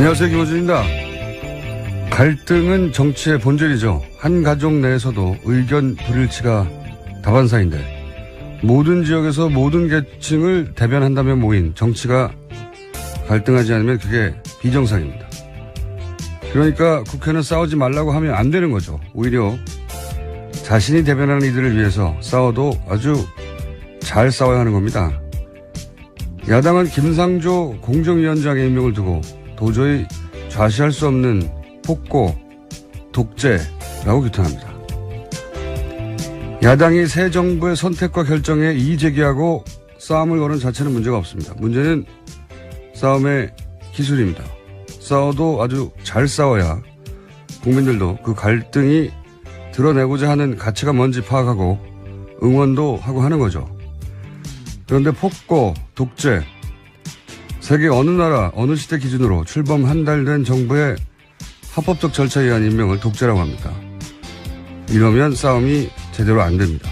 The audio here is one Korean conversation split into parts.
안녕하세요, 김호준입니다. 갈등은 정치의 본질이죠. 한 가족 내에서도 의견 불일치가 다반사인데 모든 지역에서 모든 계층을 대변한다며 모인 정치가 갈등하지 않으면 그게 비정상입니다. 그러니까 국회는 싸우지 말라고 하면 안 되는 거죠. 오히려 자신이 대변하는 이들을 위해서 싸워도 아주 잘 싸워야 하는 겁니다. 야당은 김상조 공정위원장의 임명을 두고 도저히 좌시할 수 없는 폭고, 독재라고 규탄합니다. 야당이 새 정부의 선택과 결정에 이의 제기하고 싸움을 거는 자체는 문제가 없습니다. 문제는 싸움의 기술입니다. 싸워도 아주 잘 싸워야 국민들도 그 갈등이 드러내고자 하는 가치가 뭔지 파악하고 응원도 하고 하는 거죠. 그런데 폭고, 독재, 세계 어느 나라, 어느 시대 기준으로 출범 한 달 된 정부의 합법적 절차에 의한 임명을 독재라고 합니다. 이러면 싸움이 제대로 안 됩니다.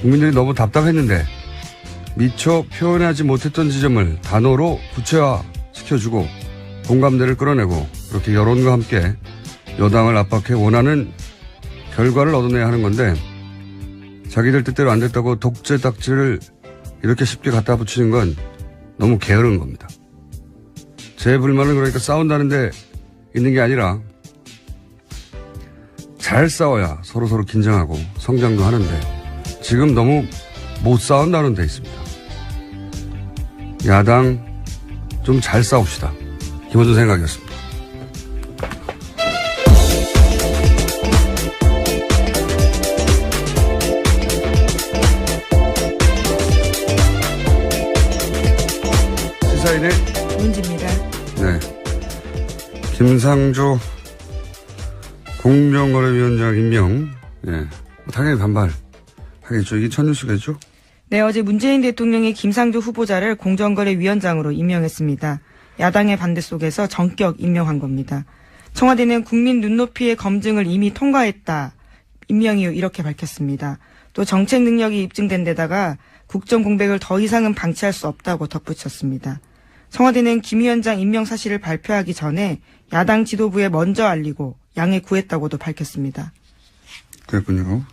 국민들이 너무 답답했는데 미처 표현하지 못했던 지점을 단어로 구체화시켜주고 공감대를 끌어내고 그렇게 여론과 함께 여당을 압박해 원하는 결과를 얻어내야 하는 건데 자기들 뜻대로 안 됐다고 독재 딱지를 이렇게 쉽게 갖다 붙이는 건 너무 게으른 겁니다. 제 불만은 그러니까 싸운다는데 있는 게 아니라 잘 싸워야 서로서로 긴장하고 성장도 하는데 지금 너무 못 싸운다는 데 있습니다. 야당 좀 잘 싸웁시다. 김원준 생각이었습니다. 시사인의 문지입니다. 네. 김상조 공정거래위원장 임명. 네. 당연히 반발하겠죠. 이게 첫 뉴스겠죠? 네, 어제 문재인 대통령이 김상조 후보자를 공정거래위원장으로 임명했습니다. 야당의 반대 속에서 전격 임명한 겁니다. 청와대는 국민 눈높이의 검증을 이미 통과했다. 임명 이후 이렇게 밝혔습니다. 또 정책 능력이 입증된 데다가 국정 공백을 더 이상은 방치할 수 없다고 덧붙였습니다. 청와대는 김 위원장 임명 사실을 발표하기 전에 야당 지도부에 먼저 알리고 양해 구했다고도 밝혔습니다. 그랬군요.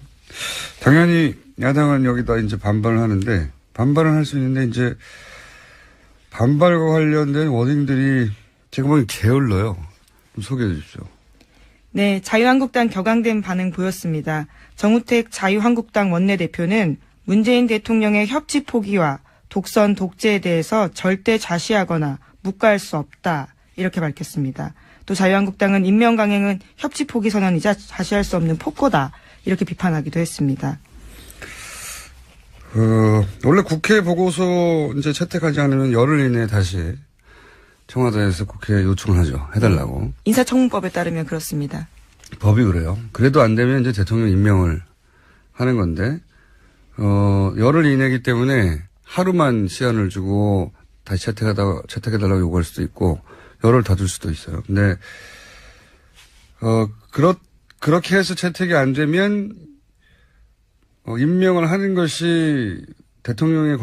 당연히 야당은 여기다 이제 반발을 하는데 반발은 할 수 있는데 이제 반발과 관련된 워딩들이 제가 보기엔 게을러요. 좀 소개해 주십시오. 네, 자유한국당 격앙된 반응 보였습니다. 정우택 자유한국당 원내대표는 문재인 대통령의 협치 포기와 독선 독재에 대해서 절대 좌시하거나 묵과할 수 없다. 이렇게 밝혔습니다. 또 자유한국당은 임명 강행은 협치 포기 선언이자 좌시할 수 없는 폭거다. 이렇게 비판하기도 했습니다. 원래 국회 보고서 이제 채택하지 않으면 열흘 이내에 다시 청와대에서 국회에 요청을 하죠. 해달라고. 인사청문법에 따르면 그렇습니다. 법이 그래요. 그래도 안 되면 이제 대통령 임명을 하는 건데, 열흘 이내이기 때문에 하루만 시한을 주고 다시 채택해달라고 요구할 수도 있고, 열흘 다 줄 수도 있어요. 근데, 그렇게 해서 채택이 안 되면, 임명을 하는 것이 대통령의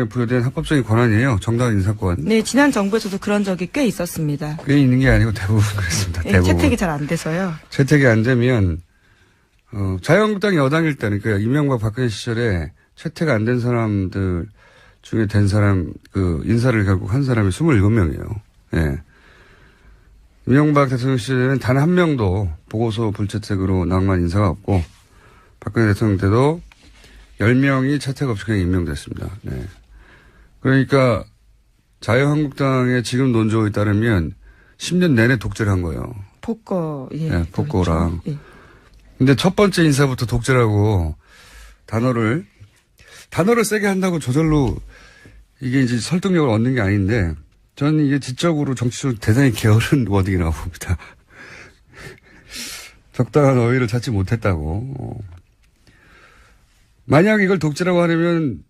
부여된 합법적인 권한이에요. 정당한 인사권. 네, 지난 정부에서도 그런 적이 꽤 있었습니다. 꽤 있는 게 아니고 대부분 그랬습니다. 네, 대부분. 채택이 잘 안 돼서요. 채택이 안 되면, 자유한국당이 여당일 때는, 그러니까 이명박 박근혜 시절에 채택 안 된 사람들 중에 된 사람, 인사를 결국 한 사람이 27명이에요. 예. 이명박 대통령 시절에는 단 한 명도 보고서 불채택으로 낙마한 인사가 없고, 박근혜 대통령 때도 10명이 채택 없이 그냥 임명됐습니다. 네. 그러니까 자유한국당의 지금 논조에 따르면 10년 내내 독재를 한 거예요. 폭거, 예. 네, 폭거랑. 예. 근데 첫 번째 인사부터 독재라고 단어를 세게 한다고 저절로 이게 이제 설득력을 얻는 게 아닌데 저는 이게 지적으로 정치적으로 대단히 게으른 워딩이라고 봅니다. 적당한 어휘를 찾지 못했다고. 만약 이걸 독재라고 하려면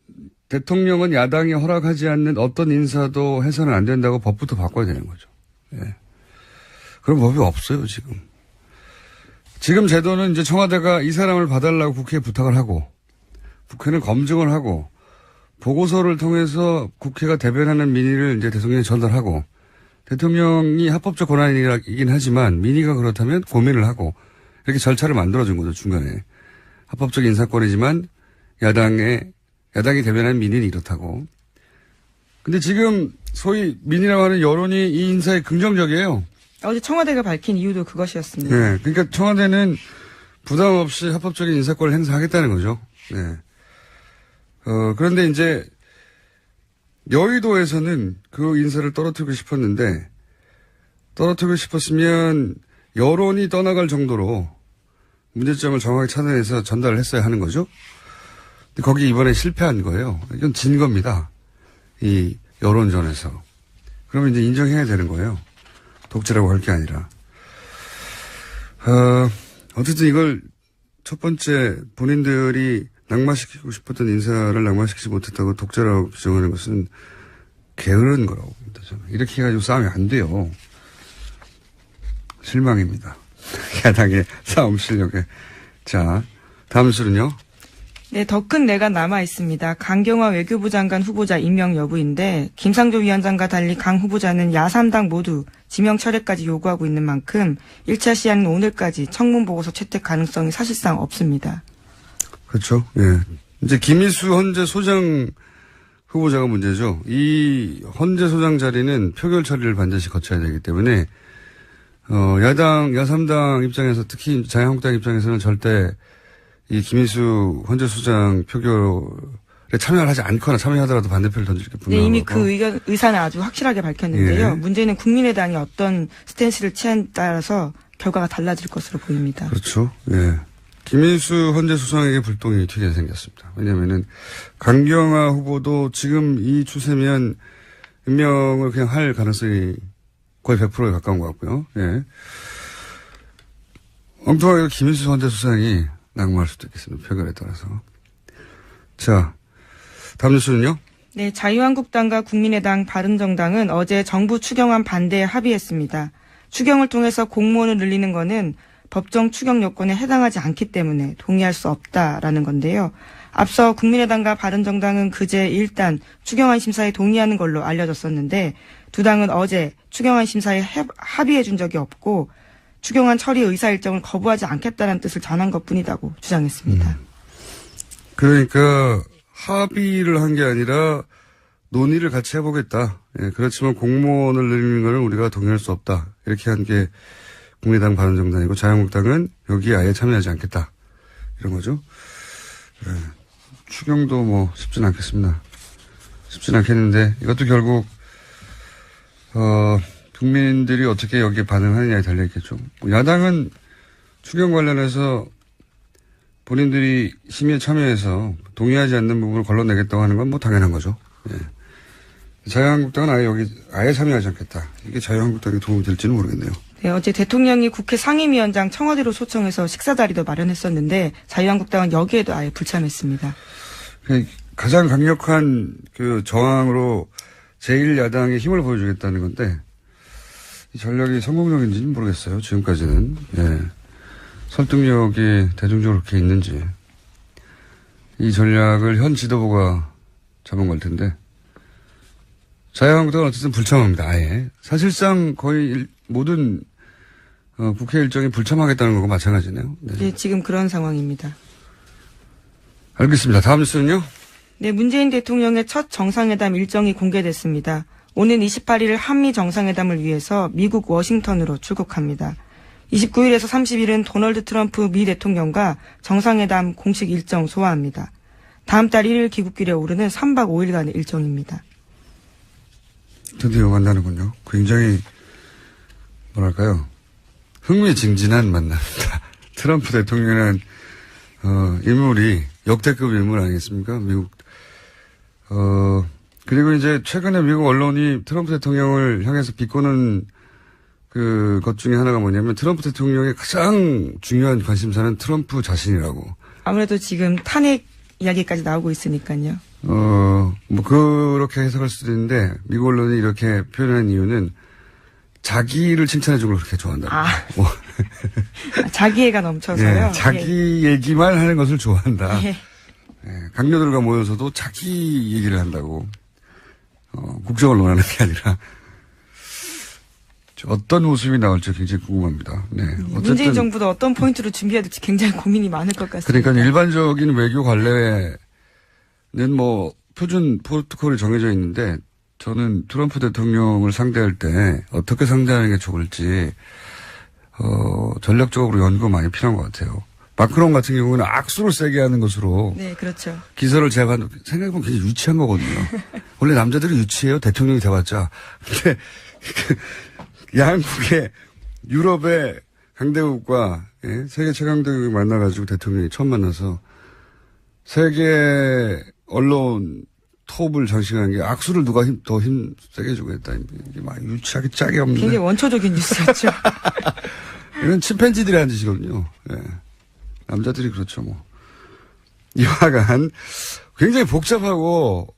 대통령은 야당이 허락하지 않는 어떤 인사도 해서는 안 된다고 법부터 바꿔야 되는 거죠. 예. 그런 법이 없어요, 지금. 지금 제도는 이제 청와대가 이 사람을 봐달라고 국회에 부탁을 하고 국회는 검증을 하고 보고서를 통해서 국회가 대변하는 민의를 이제 대통령에 전달하고 대통령이 합법적 권한이긴 하지만 민의가 그렇다면 고민을 하고 이렇게 절차를 만들어준 거죠, 중간에. 합법적 인사권이지만 야당이 대변하는 민의는 이렇다고. 근데 지금 소위 민의라고 하는 여론이 이 인사에 긍정적이에요. 어제 청와대가 밝힌 이유도 그것이었습니다. 네. 그러니까 청와대는 부담 없이 합법적인 인사권을 행사하겠다는 거죠. 네. 그런데 이제 여의도에서는 그 인사를 떨어뜨리고 싶었는데 떨어뜨리고 싶었으면 여론이 떠나갈 정도로 문제점을 정확히 찾아내서 전달을 했어야 하는 거죠. 근데 거기 이번에 실패한 거예요. 이건 진 겁니다. 이 여론전에서. 그러면 이제 인정해야 되는 거예요. 독재라고 할 게 아니라. 어쨌든 이걸 첫 번째 본인들이 낙마시키고 싶었던 인사를 낙마시키지 못했다고 독재라고 규정하는 것은 게으른 거라고 봅니다. 저는. 이렇게 해가지고 싸우면 안 돼요. 실망입니다. 야당의 싸움 실력에. 자, 다음 수는요. 네, 더 큰 내가 남아 있습니다. 강경화 외교부 장관 후보자 임명 여부인데 김상조 위원장과 달리 강 후보자는 야3당 모두 지명 철회까지 요구하고 있는 만큼 1차 시한은 오늘까지 청문 보고서 채택 가능성이 사실상 없습니다. 그렇죠. 예. 이제 김희수 헌재 소장 후보자가 문제죠. 이 헌재 소장 자리는 표결 처리를 반드시 거쳐야 되기 때문에 야3당 입장에서 특히 자유한국당 입장에서는 절대 이 김희수 헌재 소장 표결에 참여를 하지 않거나 참여하더라도 반대표를 던질 게 분명하고. 네, 이미 그 의사는 아주 확실하게 밝혔는데요. 예. 문제는 국민의당이 어떤 스탠스를 취한 따라서 결과가 달라질 것으로 보입니다. 그렇죠. 예. 김인수 헌재 수상에게 불똥이 튀게 생겼습니다. 왜냐면은 강경화 후보도 지금 이 추세면 임명을 그냥 할 가능성이 거의 100%에 가까운 것 같고요. 예. 엉뚱하게 김인수 헌재 수상이 낙마할 수도 있겠습니다. 표결에 따라서. 자, 다음 뉴스는요? 네, 자유한국당과 국민의당, 바른정당은 어제 정부 추경안 반대에 합의했습니다. 추경을 통해서 공무원을 늘리는 것은 법정 추경 요건에 해당하지 않기 때문에 동의할 수 없다라는 건데요. 앞서 국민의당과 바른정당은 그제 일단 추경안 심사에 동의하는 걸로 알려졌었는데 두 당은 어제 추경안 심사에 합의해 준 적이 없고 추경안 처리 의사 일정을 거부하지 않겠다는 뜻을 전한 것뿐이라고 주장했습니다. 그러니까 합의를 한 게 아니라 논의를 같이 해보겠다. 예, 그렇지만 공무원을 늘리는 것은 우리가 동의할 수 없다. 이렇게 한 게 국민의당 바른정당이고 자유한국당은 여기에 아예 참여하지 않겠다. 이런 거죠. 예, 추경도 뭐 쉽진 않겠습니다. 쉽진 않겠는데 이것도 결국 국민들이 어떻게 여기에 반응하느냐에 달려있겠죠. 야당은 추경 관련해서 본인들이 심의에 참여해서 동의하지 않는 부분을 걸러내겠다고 하는 건 뭐 당연한 거죠. 예. 자유한국당은 아예 참여하지 않겠다. 이게 자유한국당에 도움이 될지는 모르겠네요. 네, 어제 대통령이 국회 상임위원장 청와대로 초청해서 식사 자리도 마련했었는데 자유한국당은 여기에도 아예 불참했습니다. 가장 강력한 그 저항으로 제1야당의 힘을 보여주겠다는 건데 이 전략이 성공적인지는 모르겠어요. 지금까지는. 예. 설득력이 대중적으로 그렇게 있는지. 이 전략을 현 지도부가 잡은 걸 텐데. 자유한국당은 어쨌든 불참합니다. 아예. 사실상 거의 모든 국회 일정이 불참하겠다는 거고 마찬가지네요. 네. 네, 지금 그런 상황입니다. 알겠습니다. 다음 뉴스는요? 네, 문재인 대통령의 첫 정상회담 일정이 공개됐습니다. 오는 28일 한미 정상회담을 위해서 미국 워싱턴으로 출국합니다. 29일에서 30일은 도널드 트럼프 미 대통령과 정상회담 공식 일정 소화합니다. 다음 달 1일 귀국길에 오르는 3박 5일간의 일정입니다. 드디어 만나는군요. 굉장히 뭐랄까요. 흥미진진한 만남입니다. 트럼프 대통령이라는 인물이 역대급 인물 아니겠습니까? 미국. 그리고 이제 최근에 미국 언론이 트럼프 대통령을 향해서 비꼬는 것 중에 하나가 뭐냐면 트럼프 대통령의 가장 중요한 관심사는 트럼프 자신이라고. 아무래도 지금 탄핵 이야기까지 나오고 있으니까요. 뭐 그렇게 해석할 수도 있는데 미국 언론이 이렇게 표현한 이유는 자기를 칭찬해주는 걸 그렇게 좋아한다. 뭐. 자기애가 넘쳐서요. 네, 자기 얘기만 하는 것을 좋아한다. 네. 네, 강요들과 모여서도 자기 얘기를 한다고. 국정을 논하는 게 아니라. 어떤 웃음이 나올지 굉장히 궁금합니다. 네. 문재인 정부도 어떤 포인트로 준비해야 될지 굉장히 고민이 많을 것 같습니다. 그러니까 일반적인 외교 관례는 뭐 표준 프로토콜이 정해져 있는데 저는 트럼프 대통령을 상대할 때 어떻게 상대하는 게 좋을지 전략적으로 연구가 많이 필요한 것 같아요. 마크롱 같은 경우는 악수를 세게 하는 것으로 네, 그렇죠. 기사를 제가 생각해보면 굉장히 유치한 거거든요. 원래 남자들이 유치해요. 대통령이 돼봤자. 근데 양국의 유럽의 강대국과 세계 최강대국이 만나가지고 대통령이 처음 만나서 세계 언론 톱을 장식한 게 악수를 누가 더 힘 세게 해주고 했다. 이게 막 유치하게 짝이 없는데. 굉장히 원초적인 뉴스였죠. 이건 침팬지들이 하는 짓이거든요. 예. 남자들이 그렇죠, 뭐. 이와간 굉장히 복잡하고,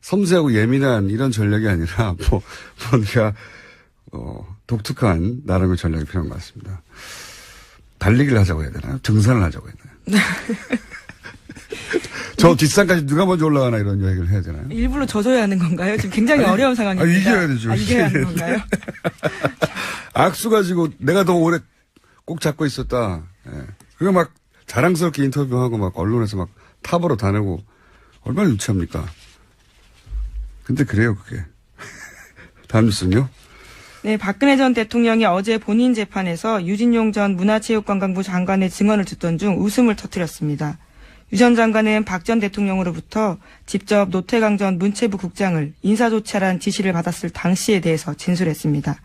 섬세하고 예민한 이런 전략이 아니라, 뭔가, 독특한 나름의 전략이 필요한 것 같습니다. 달리기를 하자고 해야 되나요? 등산을 하자고 해야 되나요? 저 뒷산까지 누가 먼저 올라가나 이런 이야기를 해야 되나요? 일부러 져줘야 하는 건가요? 지금 굉장히 어려운 상황입니다. 이겨야 되죠. 이겨야 하는 건가요? 악수 가지고 내가 더 오래 꼭 잡고 있었다. 예. 그거 막 자랑스럽게 인터뷰하고 막 언론에서 막 탑으로 다니고 얼마나 유치합니까? 근데 그래요, 그게. 다음 뉴스는요? 네, 박근혜 전 대통령이 어제 본인 재판에서 유진용 전 문화체육관광부 장관의 증언을 듣던 중 웃음을 터뜨렸습니다. 유 전 장관은 박 전 대통령으로부터 직접 노태강 전 문체부 국장을 인사조치하라는 지시를 받았을 당시에 대해서 진술했습니다.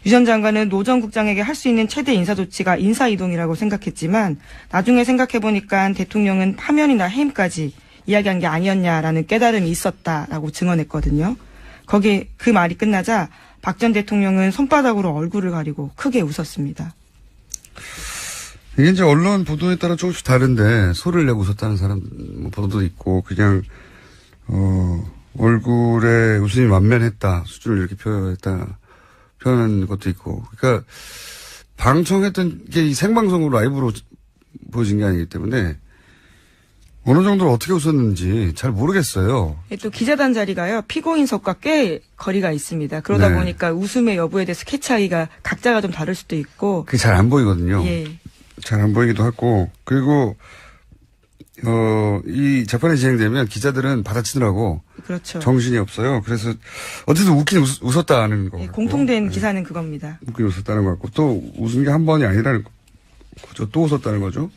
유 전 장관은 노 전 국장에게 할 수 있는 최대 인사조치가 인사이동이라고 생각했지만 나중에 생각해보니까 대통령은 파면이나 해임까지 이야기한 게 아니었냐라는 깨달음이 있었다라고 증언했거든요. 거기에 그 말이 끝나자 박 전 대통령은 손바닥으로 얼굴을 가리고 크게 웃었습니다. 이게 이제 언론 보도에 따라 조금씩 다른데 소리를 내고 웃었다는 사람 보도도 있고 그냥 얼굴에 웃음이 만면했다 수준을 이렇게 표현한 것도 있고 그러니까 방청했던 게 이 생방송으로 라이브로 보여진 게 아니기 때문에 어느 정도로 어떻게 웃었는지 잘 모르겠어요. 또 기자단 자리가요 피고인석과 꽤 거리가 있습니다. 그러다 네. 보니까 웃음의 여부에 대해서 캐치하기가 각자가 좀 다를 수도 있고 그게 잘 안 보이거든요. 예. 잘 안 보이기도 하고 그리고 이 재판이 진행되면 기자들은 받아치느라고 그렇죠. 정신이 없어요. 그래서 어쨌든 웃긴 웃었다는 거. 예, 공통된 기사는 그겁니다. 웃긴 웃었다는 거 같고 또 웃은 게 한 번이 아니라는 거죠. 또 웃었다는 거죠.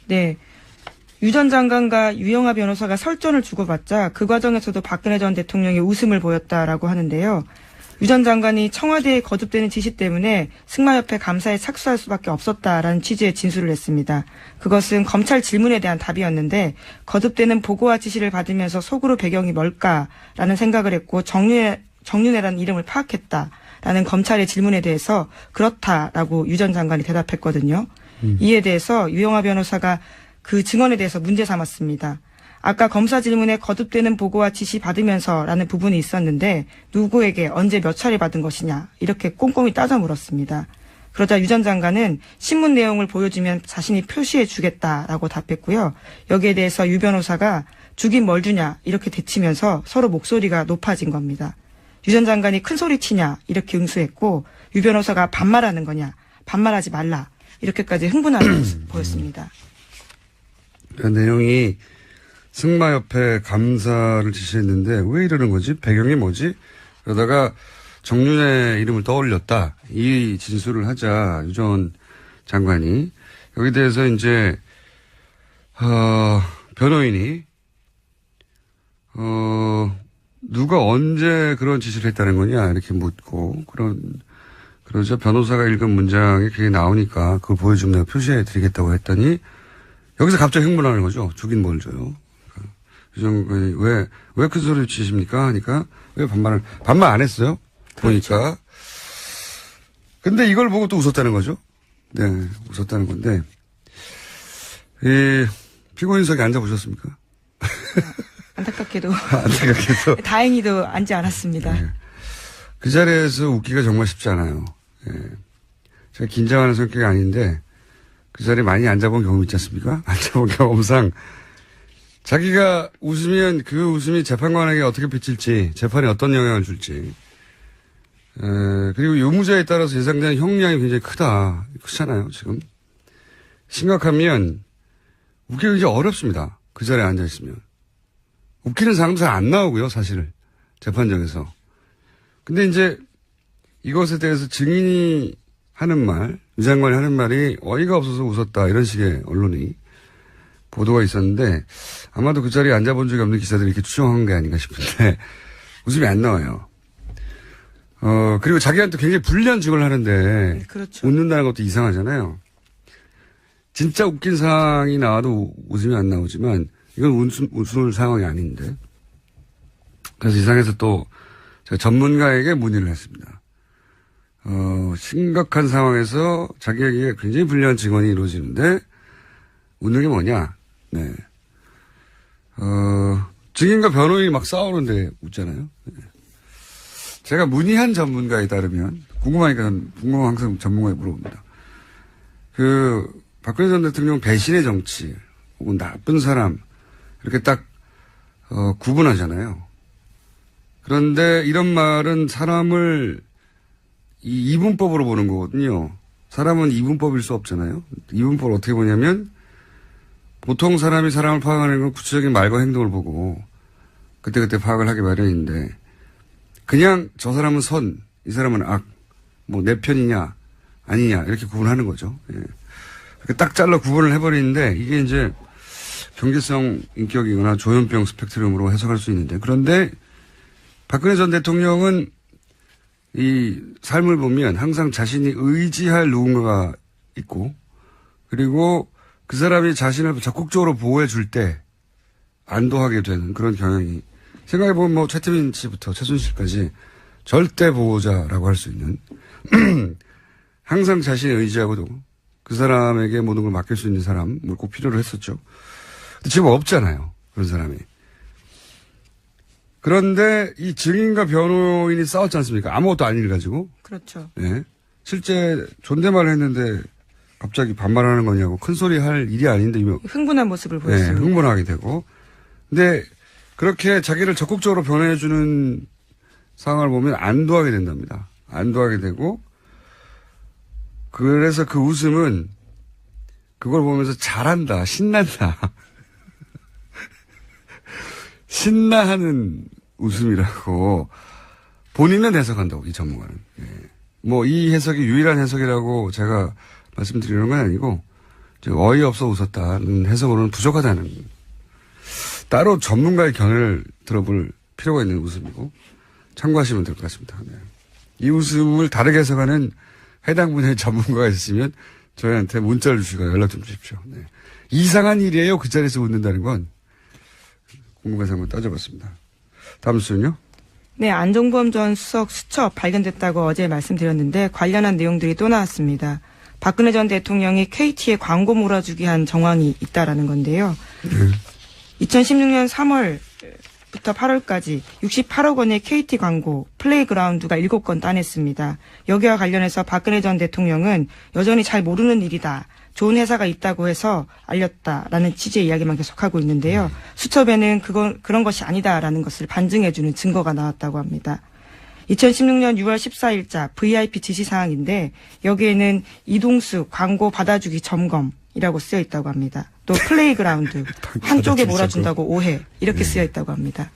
네. 유 전 장관과 유영하 변호사가 설전을 주고받자 그 과정에서도 박근혜 전 대통령이 웃음을 보였다라고 하는데요. 유 전 장관이 청와대에 거듭되는 지시 때문에 승마협회 감사에 착수할 수밖에 없었다라는 취지의 진술을 했습니다. 그것은 검찰 질문에 대한 답이었는데 거듭되는 보고와 지시를 받으면서 속으로 배경이 뭘까라는 생각을 했고 정윤회라는 이름을 파악했다라는 검찰의 질문에 대해서 그렇다라고 유 전 장관이 대답했거든요. 이에 대해서 유영하 변호사가 그 증언에 대해서 문제 삼았습니다. 아까 검사 질문에 거듭되는 보고와 지시 받으면서라는 부분이 있었는데 누구에게 언제 몇 차례 받은 것이냐 이렇게 꼼꼼히 따져 물었습니다. 그러자 유 전 장관은 신문 내용을 보여주면 자신이 표시해 주겠다라고 답했고요. 여기에 대해서 유 변호사가 주긴 뭘 주냐 이렇게 대치면서 서로 목소리가 높아진 겁니다. 유 전 장관이 큰 소리 치냐 이렇게 응수했고 유 변호사가 반말하는 거냐 반말하지 말라 이렇게까지 흥분하는 모습 보였습니다. 그 내용이 승마협회 감사를 지시했는데 왜 이러는 거지? 배경이 뭐지? 그러다가 정윤회 이름을 떠올렸다. 이 진술을 하자 유 전 장관이 여기에 대해서 이제 변호인이 누가 언제 그런 지시를 했다는 거냐 이렇게 묻고 그러자 변호사가 읽은 문장이 그게 나오니까 그걸 보여주면 내가 표시해 드리겠다고 했더니 여기서 갑자기 흥분하는 거죠. 주긴 뭘 줘요. 유 장관이 왜 큰 소리 치십니까? 하니까 왜 반말 안 했어요? 그렇죠. 보니까. 근데 이걸 보고 또 웃었다는 거죠. 네, 웃었다는 건데. 피고인석에 앉아보셨습니까? 안타깝게도. 안타깝게도. 다행히도 앉지 않았습니다. 네. 그 자리에서 웃기가 정말 쉽지 않아요. 네. 제가 긴장하는 성격이 아닌데 그 자리에 많이 앉아본 경험 있지 않습니까? 앉아본 경험상 자기가 웃으면 그 웃음이 재판관에게 어떻게 비칠지 재판에 어떤 영향을 줄지 그리고 유무죄에 따라서 예상되는 형량이 굉장히 크잖아요, 지금. 심각하면 웃기기 이제 어렵습니다. 그 자리에 앉아있으면. 웃기는 사람도 잘 안 나오고요, 사실. 재판정에서. 근데 이제 이것에 대해서 증인이 하는 말, 유 장관이 하는 말이 어이가 없어서 웃었다, 이런 식의 언론이 보도가 있었는데 아마도 그 자리에 앉아본 적이 없는 기자들이 이렇게 추정한 게 아닌가 싶은데 웃음이 안 나와요. 그리고 자기한테 굉장히 불리한 직업을 하는데 네, 그렇죠. 웃는다는 것도 이상하잖아요. 진짜 웃긴 상황이 나와도 웃음이 안 나오지만 이건 웃을 상황이 아닌데. 그래서 이상해서 또 제가 전문가에게 문의를 했습니다. 심각한 상황에서 자기에게 굉장히 불리한 증언이 이루어지는데 웃는 게 뭐냐? 네. 증인과 변호인이 막 싸우는데 웃잖아요. 네. 제가 문의한 전문가에 따르면 궁금하니까 궁금한 항상 전문가에 물어봅니다. 박근혜 전 대통령 배신의 정치 혹은 나쁜 사람 이렇게 딱 구분하잖아요. 그런데 이런 말은 사람을 이 이분법으로 보는 거거든요. 사람은 이분법일 수 없잖아요. 이분법을 어떻게 보냐면 보통 사람이 사람을 파악하는 건 구체적인 말과 행동을 보고 그때그때 파악을 하기 마련인데 그냥 저 사람은 선, 이 사람은 악, 뭐 내 편이냐 아니냐 이렇게 구분하는 거죠. 예. 이렇게 딱 잘라 구분을 해버리는데 이게 이제 경제성 인격이거나 조현병 스펙트럼으로 해석할 수 있는데 그런데 박근혜 전 대통령은 이 삶을 보면 항상 자신이 의지할 누군가가 있고 그리고 그 사람이 자신을 적극적으로 보호해 줄 때 안도하게 되는 그런 경향이 생각해보면 뭐 최태민 씨부터 최순실까지 절대 보호자라고 할 수 있는 항상 자신이 의지하고도 그 사람에게 모든 걸 맡길 수 있는 사람을 꼭 필요로 했었죠. 근데 지금 없잖아요. 그런 사람이. 그런데 이 증인과 변호인이 싸웠지 않습니까? 아무것도 아닌 일 가지고. 그렇죠. 예. 실제 존댓말을 했는데 갑자기 반말하는 거냐고 큰 소리 할 일이 아닌데. 흥분한 모습을 보였습니다. 네, 흥분하게 되고. 근데 그렇게 자기를 적극적으로 변호해주는 상황을 보면 안도하게 된답니다. 안도하게 되고. 그래서 그 웃음은 그걸 보면서 잘한다, 신난다. 신나하는 웃음이라고 본인은 해석한다고, 이 전문가는. 예. 뭐, 이 해석이 유일한 해석이라고 제가 말씀드리는 건 아니고, 어이없어 웃었다는 해석으로는 부족하다는, 따로 전문가의 견해를 들어볼 필요가 있는 웃음이고, 참고하시면 될 것 같습니다. 네. 이 웃음을 다르게 해석하는 해당 분야의 전문가가 있으면 저희한테 문자를 주시거나 연락 좀 주십시오. 네. 이상한 일이에요. 그 자리에서 웃는다는 건. 궁금해서 한번 따져봤습니다. 다음 수는요? 네, 안종범 전 수석 수첩 발견됐다고 어제 말씀드렸는데 관련한 내용들이 또 나왔습니다. 박근혜 전 대통령이 KT에 광고 몰아주기 한 정황이 있다라는 건데요. 2016년 3월부터 8월까지 68억 원의 KT 광고 플레이그라운드가 7건 따냈습니다. 여기와 관련해서 박근혜 전 대통령은 여전히 잘 모르는 일이다. 좋은 회사가 있다고 해서 알렸다라는 취지의 이야기만 계속하고 있는데요. 수첩에는 그런 것이 아니다라는 것을 반증해주는 증거가 나왔다고 합니다. 2016년 6월 14일자 VIP 지시사항인데 여기에는 이동수 광고 받아주기 점검이라고 쓰여 있다고 합니다. 또 플레이그라운드 한쪽에 몰아준다고 오해 이렇게 쓰여 있다고 합니다.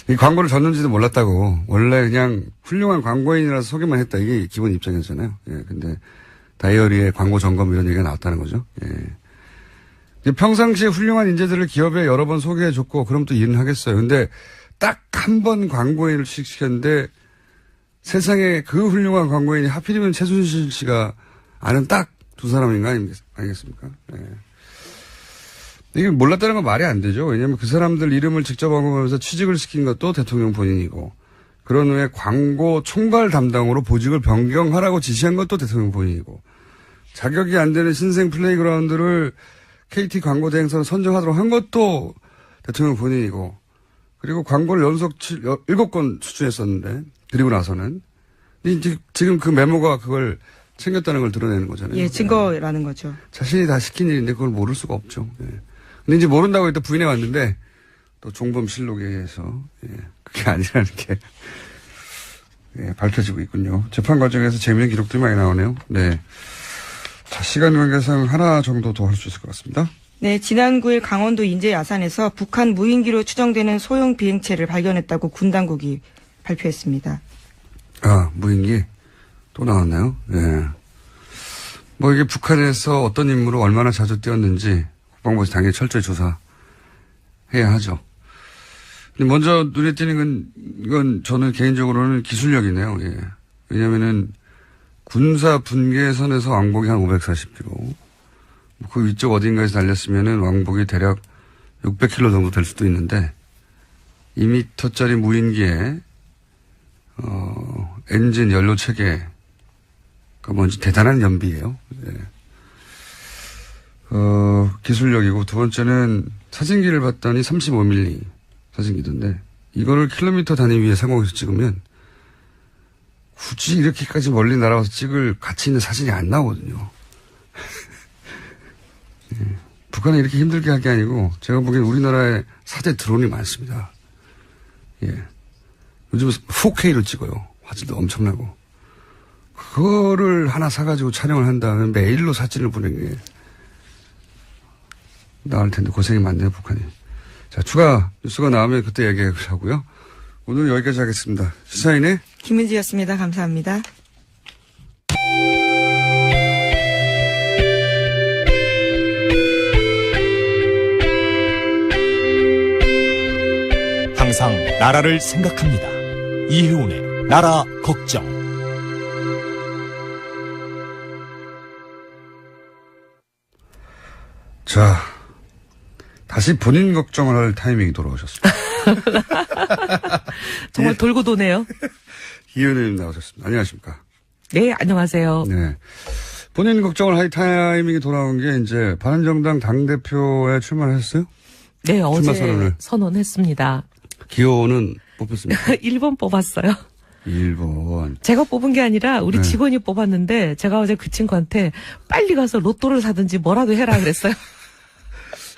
이 광고를 줬는지도 몰랐다고. 원래 그냥 훌륭한 광고인이라서 소개만 했다. 이게 기본 입장이었잖아요. 예, 근데 다이어리에 광고 점검 이런 얘기가 나왔다는 거죠. 예. 평상시에 훌륭한 인재들을 기업에 여러 번 소개해줬고, 그럼 또 일은 하겠어요. 근데 딱 한 번 광고인을 시켰는데 세상에 그 훌륭한 광고인이 하필이면 최순실 씨가 아는 딱 두 사람인 거 아니겠습니까? 예. 이게 몰랐다는 건 말이 안 되죠. 왜냐하면 그 사람들 이름을 직접 언급하면서 취직을 시킨 것도 대통령 본인이고, 그런 후에 광고 총괄 담당으로 보직을 변경하라고 지시한 것도 대통령 본인이고, 자격이 안 되는 신생 플레이그라운드를 KT 광고 대행사로 선정하도록 한 것도 대통령 본인이고, 그리고 광고를 연속 7건 추진했었는데, 그리고 나서는 지금 그 메모가 그걸 챙겼다는 걸 드러내는 거잖아요. 예, 증거라는 거죠. 자신이 다 시킨 일인데 그걸 모를 수가 없죠. 예. 근데 이제 모른다고 일단 부인해 왔는데, 또 종범실록에 의해서, 예, 그게 아니라는 게. 예, 밝혀지고 있군요. 재판 과정에서 재미있는 기록들이 많이 나오네요. 네. 자, 시간 관계상 하나 정도 더 할 수 있을 것 같습니다. 네, 지난 9일 강원도 인제 야산에서 북한 무인기로 추정되는 소형 비행체를 발견했다고 군 당국이 발표했습니다. 아, 무인기 또 나왔나요? 예. 뭐 이게 북한에서 어떤 임무로 얼마나 자주 뛰었는지 국방부에서 당연히 철저히 조사해야 하죠. 근데 먼저 눈에 띄는 건 저는 개인적으로는 기술력이네요. 예. 왜냐면은 군사 분계선에서 왕복이 한 540km. 그 위쪽 어딘가에서 날렸으면은 왕복이 대략 600km 정도 될 수도 있는데 2m짜리 무인기에 엔진 연료 체계가 뭔지 대단한 연비예요. 예. 기술력이고 두 번째는 사진기를 봤더니 35mm 사진기던데 이거를 킬로미터 단위 위에 상공에서 찍으면 굳이 이렇게까지 멀리 날아와서 찍을 가치 있는 사진이 안 나오거든요. 예. 북한이 이렇게 힘들게 할 게 아니고 제가 보기엔 우리나라에 4대 드론이 많습니다. 예. 요즘 4K로 찍어요. 화질도 엄청나고. 그거를 하나 사가지고 촬영을 한다면 메일로 사진을 보내는 게 나을 텐데 고생이 많네요, 북한이. 자, 추가 뉴스가 나오면 그때 얘기하고요. 오늘 여기까지 하겠습니다. 시사인의 김은지였습니다. 감사합니다. 항상 나라를 생각합니다. 이혜훈의 나라 걱정. 자, 다시 본인 걱정을 할 타이밍이 돌아오셨습니다. 정말 돌고 도네요. 이 의원님 나오셨습니다. 안녕하십니까. 네, 안녕하세요. 네. 본인 걱정을 할 타이밍이 돌아온 게 이제 바른정당 당대표에 출마를 했어요? 네, 어제 선언을. 선언했습니다. 기호는 뽑혔습니까? 1번 뽑았어요. 1번. 제가 뽑은 게 아니라 우리 네. 직원이 뽑았는데 제가 어제 그 친구한테 빨리 가서 로또를 사든지 뭐라도 해라 그랬어요.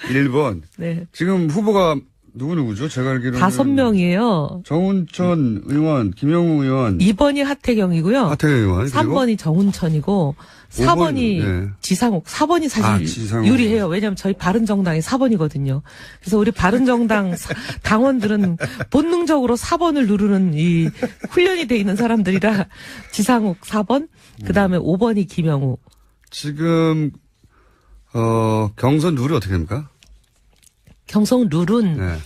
1번. 네. 지금 후보가 누구죠? 제가 알기로는 5명이에요. 정운천 의원, 김영우 의원, 2번이 하태경이고요. 하태경 의원, 그리고 3번이 정운천이고 4번이 네. 지상욱. 4번이 사실 지상욱. 유리해요. 왜냐하면 저희 바른정당이 4번이거든요. 그래서 우리 바른정당 당원들은 본능적으로 4번을 누르는 이 훈련이 돼 있는 사람들이라 지상욱 4번, 그다음에 5번이 김영우. 지금 경선 룰이 어떻게 됩니까? 경선 룰은 네.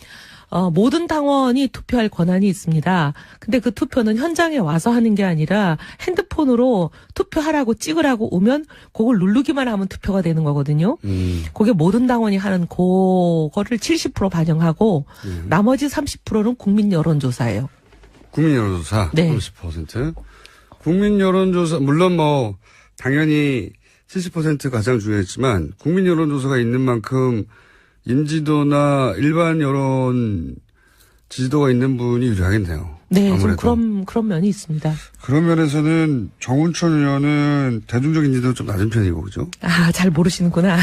모든 당원이 투표할 권한이 있습니다. 근데 그 투표는 현장에 와서 하는 게 아니라 핸드폰으로 투표하라고 찍으라고 오면 그걸 누르기만 하면 투표가 되는 거거든요. 그게 모든 당원이 하는 그거를 70% 반영하고 나머지 30%는 국민 여론조사예요. 국민 여론조사 네. 30%. 국민 여론조사 물론 뭐 당연히 70% 가장 중요했지만 국민 여론조사가 있는 만큼 인지도나 일반 여론 지지도가 있는 분이 유리하겠네요. 네, 아무래도. 좀 그런 면이 있습니다. 그런 면에서는 정운천 의원은 대중적 인지도 좀 낮은 편이고, 그죠? 아, 잘 모르시는구나.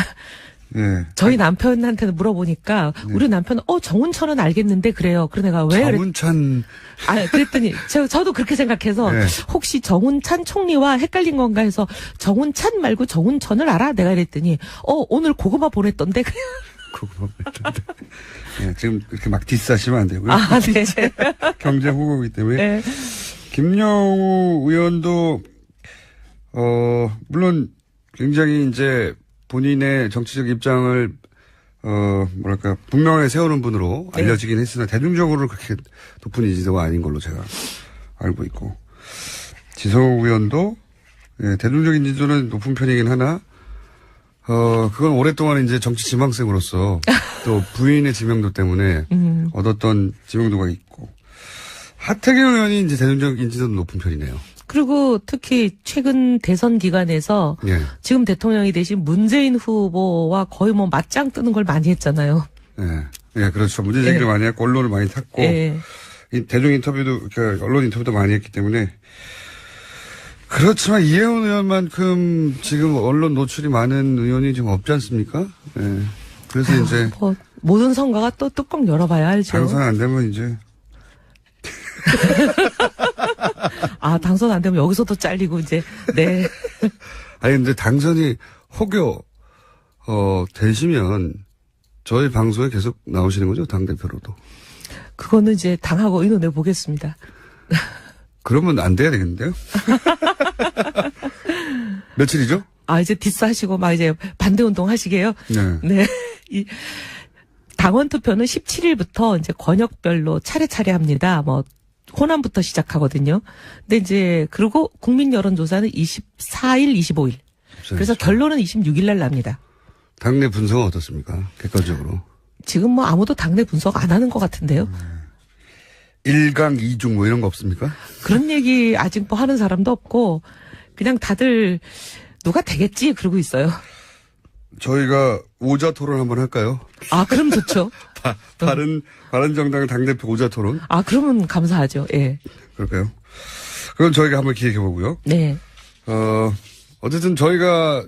네. 저희 남편한테는 물어보니까 우리 남편은 정운천은 알겠는데 그래요. 그래 내가 왜 정운찬. 그랬더니 저도 그렇게 생각해서 네. 혹시 정운찬 총리와 헷갈린 건가 해서 정운찬 말고 정운천을 알아? 내가 이랬더니 오늘 고구마 보냈던데. 그거 네, 지금 이렇게 막 디스하시면 안 되고요. 아, 네. 경제 후보이기 때문에. 네. 김영우 의원도 물론 굉장히 이제 본인의 정치적 입장을 뭐랄까 분명하게 세우는 분으로 네. 알려지긴 했으나 대중적으로 그렇게 높은 인지도가 아닌 걸로 제가 알고 있고 지성욱 의원도 예, 대중적 인지도는 높은 편이긴 하나 그건 오랫동안 이제 정치 지망생으로서 또 부인의 지명도 때문에 얻었던 지명도가 있고 하태경 의원이 이제 대중적 인지도도 높은 편이네요. 그리고 특히 최근 대선 기간에서 예. 지금 대통령이 되신 문재인 후보와 거의 뭐 맞짱 뜨는 걸 많이 했잖아요. 예. 예, 그렇죠. 문제제기를 예. 많이 했고, 언론을 많이 탔고, 예. 이 대중 인터뷰도, 언론 인터뷰도 많이 했기 때문에. 그렇지만 이혜원 의원만큼 지금 언론 노출이 많은 의원이 지금 없지 않습니까? 예. 그래서 이제. 뭐 모든 선거가 또 뚜껑 열어봐야 알죠. 당선 안 되면 이제. 아, 당선 안 되면 여기서도 잘리고 이제 네. 아니 근데 당선이 혹여 되시면 저희 방송에 계속 나오시는 거죠? 당대표로도. 그거는 이제 당하고 의논해 보겠습니다. 그러면 안 돼야 되겠는데요? 며칠이죠? 아, 이제 디스하시고 막 이제 반대 운동 하시게요? 네. 네. 이 당원 투표는 17일부터 이제 권역별로 차례차례 합니다. 뭐 호남부터 시작하거든요. 근데 이제 그리고 국민 여론조사는 24일, 25일. 그래서 결론은 26일 날 납니다. 당내 분석은 어떻습니까? 객관적으로. 지금 뭐 아무도 당내 분석 안 하는 것 같은데요. 1강 2중 뭐 이런 거 없습니까? 그런 얘기 아직 뭐 하는 사람도 없고 그냥 다들 누가 되겠지 그러고 있어요. 저희가 오자 토론 한번 할까요? 아, 그럼 좋죠. 바른정당 당대표 오자 토론? 아, 그러면 감사하죠. 예. 그럴까요? 그럼 저희가 한번 기획해 보고요. 네. 어쨌든 저희가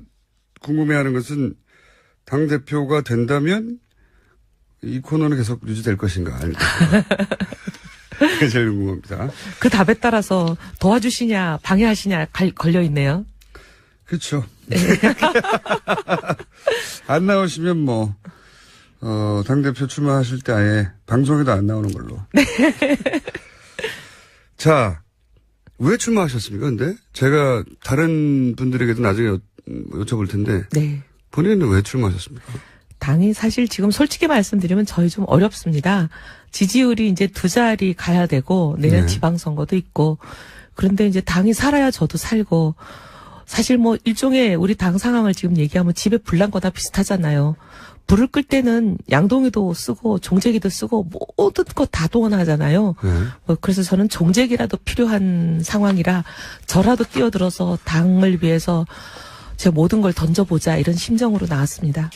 궁금해하는 것은 당대표가 된다면 이 코너는 계속 유지될 것인가 아닐까. 그게 제일 궁금합니다. 그 답에 따라서 도와주시냐 방해하시냐 걸려 있네요. 그렇죠. 안 나오시면 뭐 당대표 출마하실 때 아예 방송에도 안 나오는 걸로. 네. 자, 왜 출마하셨습니까? 근데 제가 다른 분들에게도 나중에 여쭤볼 텐데 네. 본인은 왜 출마하셨습니까? 당이 사실 지금 솔직히 말씀드리면 저희 좀 어렵습니다. 지지율이 이제 2자리 가야 되고 내년 네. 지방선거도 있고 그런데 이제 당이 살아야 저도 살고 사실 뭐 일종의 우리 당 상황을 지금 얘기하면 집에 불 난 거다 비슷하잖아요. 불을 끌 때는 양동이도 쓰고 종제기도 쓰고 모든 것 다 동원하잖아요. 네. 그래서 저는 종제기라도 필요한 상황이라 저라도 뛰어들어서 당을 위해서 제 모든 걸 던져보자 이런 심정으로 나왔습니다.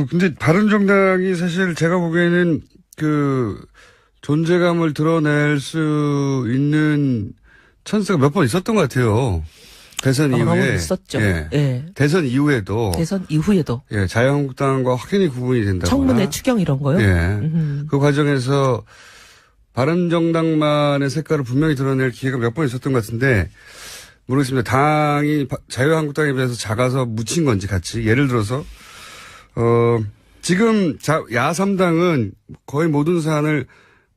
근데 바른정당이 사실 제가 보기에는 그 존재감을 드러낼 수 있는 찬스가 몇 번 있었던 것 같아요. 대선 여러 번 이후에. 있었죠. 예. 예. 대선 이후에도. 대선 이후에도. 예, 자유한국당과 확연히 구분이 된다거나. 청문회 추경 이런 거요? 예. 그 과정에서 바른정당만의 색깔을 분명히 드러낼 기회가 몇 번 있었던 것 같은데 모르겠습니다. 당이 자유한국당에 비해서 작아서 묻힌 건지 같이. 예를 들어서 지금 야3당은 거의 모든 사안을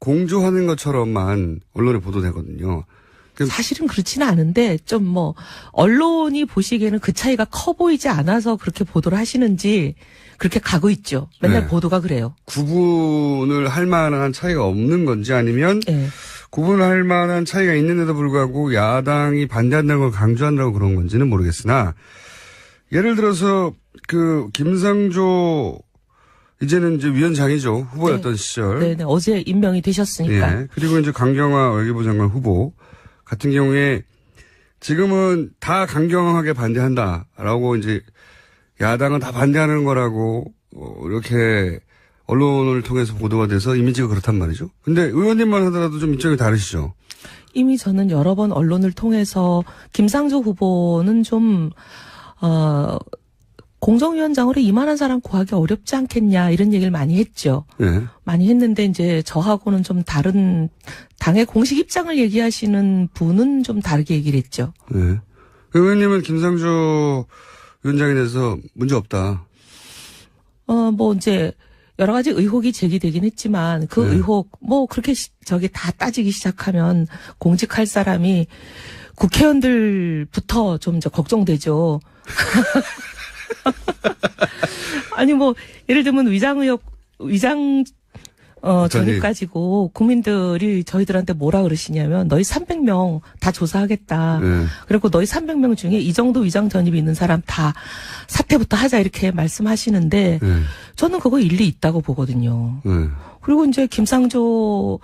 공조하는 것처럼만 언론에 보도되거든요. 사실은 그렇지는 않은데 좀 뭐 언론이 보시기에는 그 차이가 커 보이지 않아서 그렇게 보도를 하시는지 그렇게 가고 있죠. 맨날 네. 보도가 그래요. 구분을 할 만한 차이가 없는 건지 아니면 네. 구분할 만한 차이가 있는데도 불구하고 야당이 반대한다는 걸 강조한다고 그런 건지는 모르겠으나 예를 들어서 그 김상조 이제는 이제 위원장이죠. 후보였던 네. 시절. 네네. 어제 임명이 되셨으니까. 예. 그리고 이제 강경화 외교부 장관 후보 같은 경우에 지금은 다 강경하게 반대한다라고 이제 야당은 다 반대하는 거라고 이렇게 언론을 통해서 보도가 돼서 이미지가 그렇단 말이죠. 근데 의원님만 하더라도 좀 입장이 다르시죠. 이미 저는 여러 번 언론을 통해서 김상조 후보는 좀 공정위원장으로 이만한 사람 구하기 어렵지 않겠냐 이런 얘기를 많이 했죠. 예. 많이 했는데 이제 저하고는 좀 다른 당의 공식 입장을 얘기하시는 분은 좀 다르게 얘기를 했죠. 예. 의원님은 김상조 위원장에 대해서 문제 없다. 뭐 이제 여러 가지 의혹이 제기되긴 했지만 그 네. 의혹 뭐 그렇게 저기 다 따지기 시작하면 공직할 사람이 국회의원들부터 좀 이제 걱정되죠. 아니 뭐 예를 들면 위장 전입 가지고 국민들이 저희들한테 뭐라 그러시냐면 너희 300명 다 조사하겠다. 네. 그리고 너희 300명 중에 이 정도 위장 전입이 있는 사람 다 사퇴부터 하자 이렇게 말씀하시는데 네. 저는 그거 일리 있다고 보거든요. 네. 그리고 이제 김상조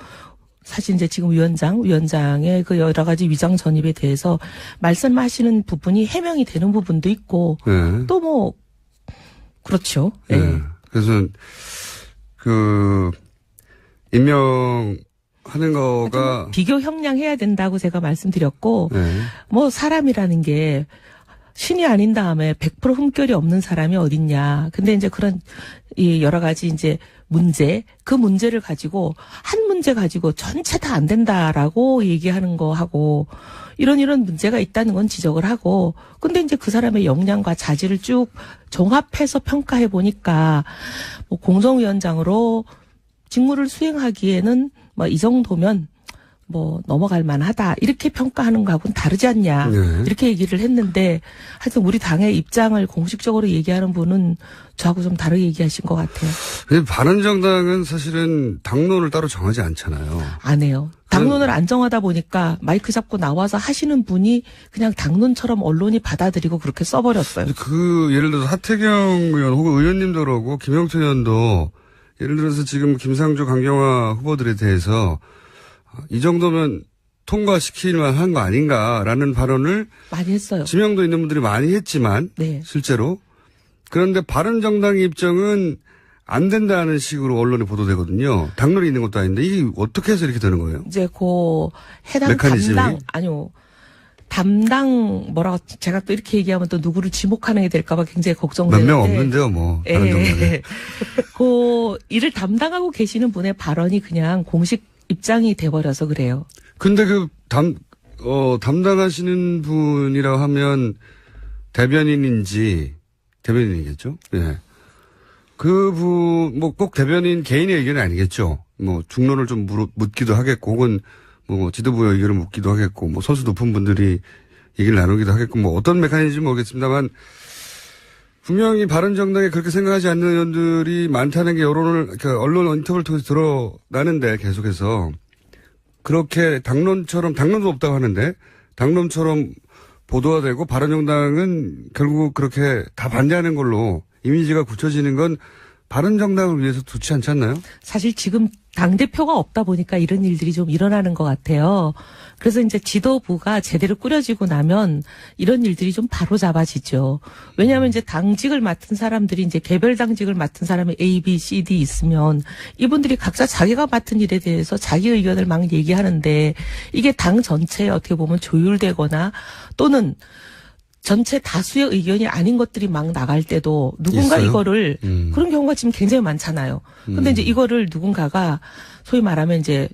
사실 이제 지금 위원장의 그 여러 가지 위장 전입에 대해서 말씀하시는 부분이 해명이 되는 부분도 있고 네. 또 뭐 그렇죠. 네. 예. 그래서 그 임명하는 거가 비교 형량해야 된다고 제가 말씀드렸고 네. 뭐 사람이라는 게 신이 아닌 다음에 100% 흠결이 없는 사람이 어딨냐. 근데 이제 그런 이 여러 가지 이제 그 문제를 가지고 한 문제 가지고 전체 다 안 된다라고 얘기하는 거 하고 이런 문제가 있다는 건 지적을 하고 근데 이제 그 사람의 역량과 자질을 쭉 종합해서 평가해 보니까 뭐 공정위원장으로 직무를 수행하기에는 뭐 이 정도면 뭐 넘어갈 만하다 이렇게 평가하는 거하고는 다르지 않냐 네. 이렇게 얘기를 했는데 하여튼 우리 당의 입장을 공식적으로 얘기하는 분은 저하고 좀 다르게 얘기하신 것 같아요. 바른정당은 사실은 당론을 따로 정하지 않잖아요. 안 해요. 당론을 안 정하다 보니까 마이크 잡고 나와서 하시는 분이 그냥 당론처럼 언론이 받아들이고 그렇게 써버렸어요. 예를 들어서 하태경 의원 혹은 의원님도 그러고 김영철 의원도 예를 들어서 지금 김상조 강경화 후보들에 대해서 이 정도면 통과시킬 만한 거 아닌가라는 발언을 많이 했어요. 지명도 있는 분들이 많이 했지만 네. 실제로 그런데 바른정당의 입장은 안 된다는 식으로 언론에 보도되거든요. 당론이 있는 것도 아닌데 이게 어떻게 해서 이렇게 되는 거예요? 이제 그 해당 메커니즘이? 담당 뭐라고 제가 또 이렇게 얘기하면 또 누구를 지목하는 게 될까 봐 굉장히 몇 걱정되는데 명 없는데요, 뭐. 바른정당에. 그 일을 담당하고 계시는 분의 발언이 그냥 공식 입장이 돼버려서 그래요. 근데 담당하시는 분이라고 하면 대변인이겠죠? 예. 뭐 꼭 대변인 개인의 의견이 아니겠죠? 뭐 중론을 좀 묻기도 하겠고, 혹은 뭐 지도부의 의견을 묻기도 하겠고, 뭐 선수 높은 분들이 얘기를 나누기도 하겠고, 뭐 어떤 메커니즘인지 모르겠습니다만, 분명히 바른정당에 그렇게 생각하지 않는 의원들이 많다는 게 언론 인터뷰를 통해서 드러나는데 계속해서 그렇게 당론도 없다고 하는데 당론처럼 보도가 되고 바른정당은 결국 그렇게 다 반대하는 걸로 이미지가 굳혀지는 건 바른정당을 위해서 좋지 않지 않나요? 사실 지금 당대표가 없다 보니까 이런 일들이 좀 일어나는 것 같아요. 그래서 이제 지도부가 제대로 꾸려지고 나면 이런 일들이 좀 바로 잡아지죠. 왜냐하면 이제 당직을 맡은 사람들이 이제 개별 당직을 맡은 사람이 A, B, C, D 있으면 이분들이 각자 자기가 맡은 일에 대해서 자기 의견을 막 얘기하는데 이게 당 전체에 어떻게 보면 조율되거나 또는 전체 다수의 의견이 아닌 것들이 막 나갈 때도 누군가 있어요? 이거를 그런 경우가 지금 굉장히 많잖아요. 근데 이제 이거를 누군가가 소위 말하면 이제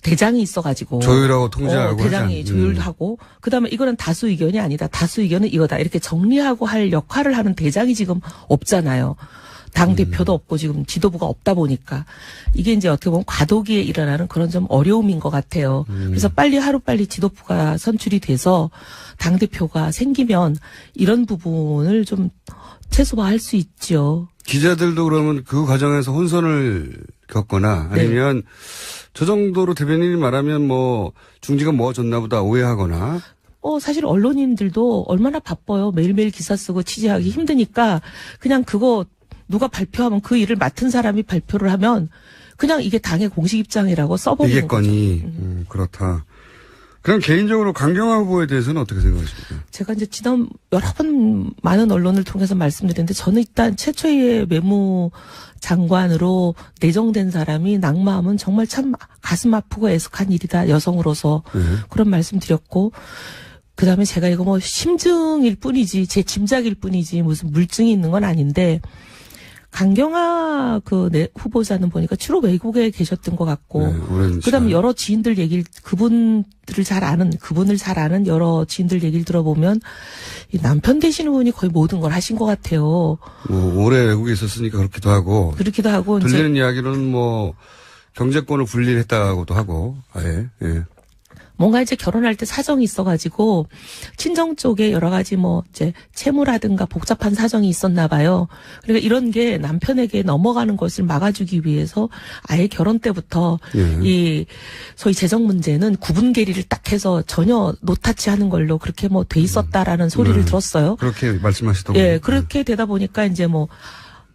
대장이 있어가지고 조율하고 통제하고 대장이 조율하고 그다음에 이거는 다수 의견이 아니다. 다수 의견은 이거다. 이렇게 정리하고 할 역할을 하는 대장이 지금 없잖아요. 당 대표도 없고 지금 지도부가 없다 보니까 이게 이제 어떻게 보면 과도기에 일어나는 그런 좀 어려움인 것 같아요. 그래서 하루빨리 지도부가 선출이 돼서 당 대표가 생기면 이런 부분을 좀 최소화할 수 있죠. 기자들도 그러면 그 과정에서 혼선을 겪거나 아니면 저 정도로 대변인이 말하면 뭐 중지가 뭐졌나 보다 오해하거나 사실 언론인들도 얼마나 바빠요. 매일매일 기사 쓰고 취재하기 힘드니까 그냥 그거 누가 발표하면 그 일을 맡은 사람이 발표를 하면 그냥 이게 당의 공식 입장이라고 써버리는 거죠. 이겠거니 그렇다. 그럼 개인적으로 강경화 후보에 대해서는 어떻게 생각하십니까? 제가 이제 지난 여러 번 많은 언론을 통해서 말씀드렸는데 저는 일단 최초의 외무장관으로 내정된 사람이 낙마하면 정말 참 가슴 아프고 애석한 일이다. 여성으로서 그런 말씀드렸고 그다음에 제가 이거 뭐 심증일 뿐이지 제 짐작일 뿐이지 무슨 물증이 있는 건 아닌데 강경화 후보자는 보니까 주로 외국에 계셨던 것 같고, 그다음에 여러 지인들 그분을 잘 아는 여러 지인들 얘기를 들어보면 이 남편 되시는 분이 거의 모든 걸 하신 것 같아요. 뭐 오래 외국에 있었으니까 그렇기도 하고 들리는 이야기로는 뭐 경제권을 분리했다고도 하고 아예. 예. 뭔가 이제 결혼할 때 사정이 있어가지고 친정 쪽에 여러 가지 뭐 이제 채무라든가 복잡한 사정이 있었나 봐요. 그러니까 이런 게 남편에게 넘어가는 것을 막아주기 위해서 아예 결혼 때부터 이 소위 재정 문제는 구분 계리를 딱 해서 전혀 노타치하는 걸로 그렇게 뭐 돼 있었다라는 소리를 들었어요. 그렇게 말씀하시더군요. 예, 그렇게 되다 보니까 이제 뭐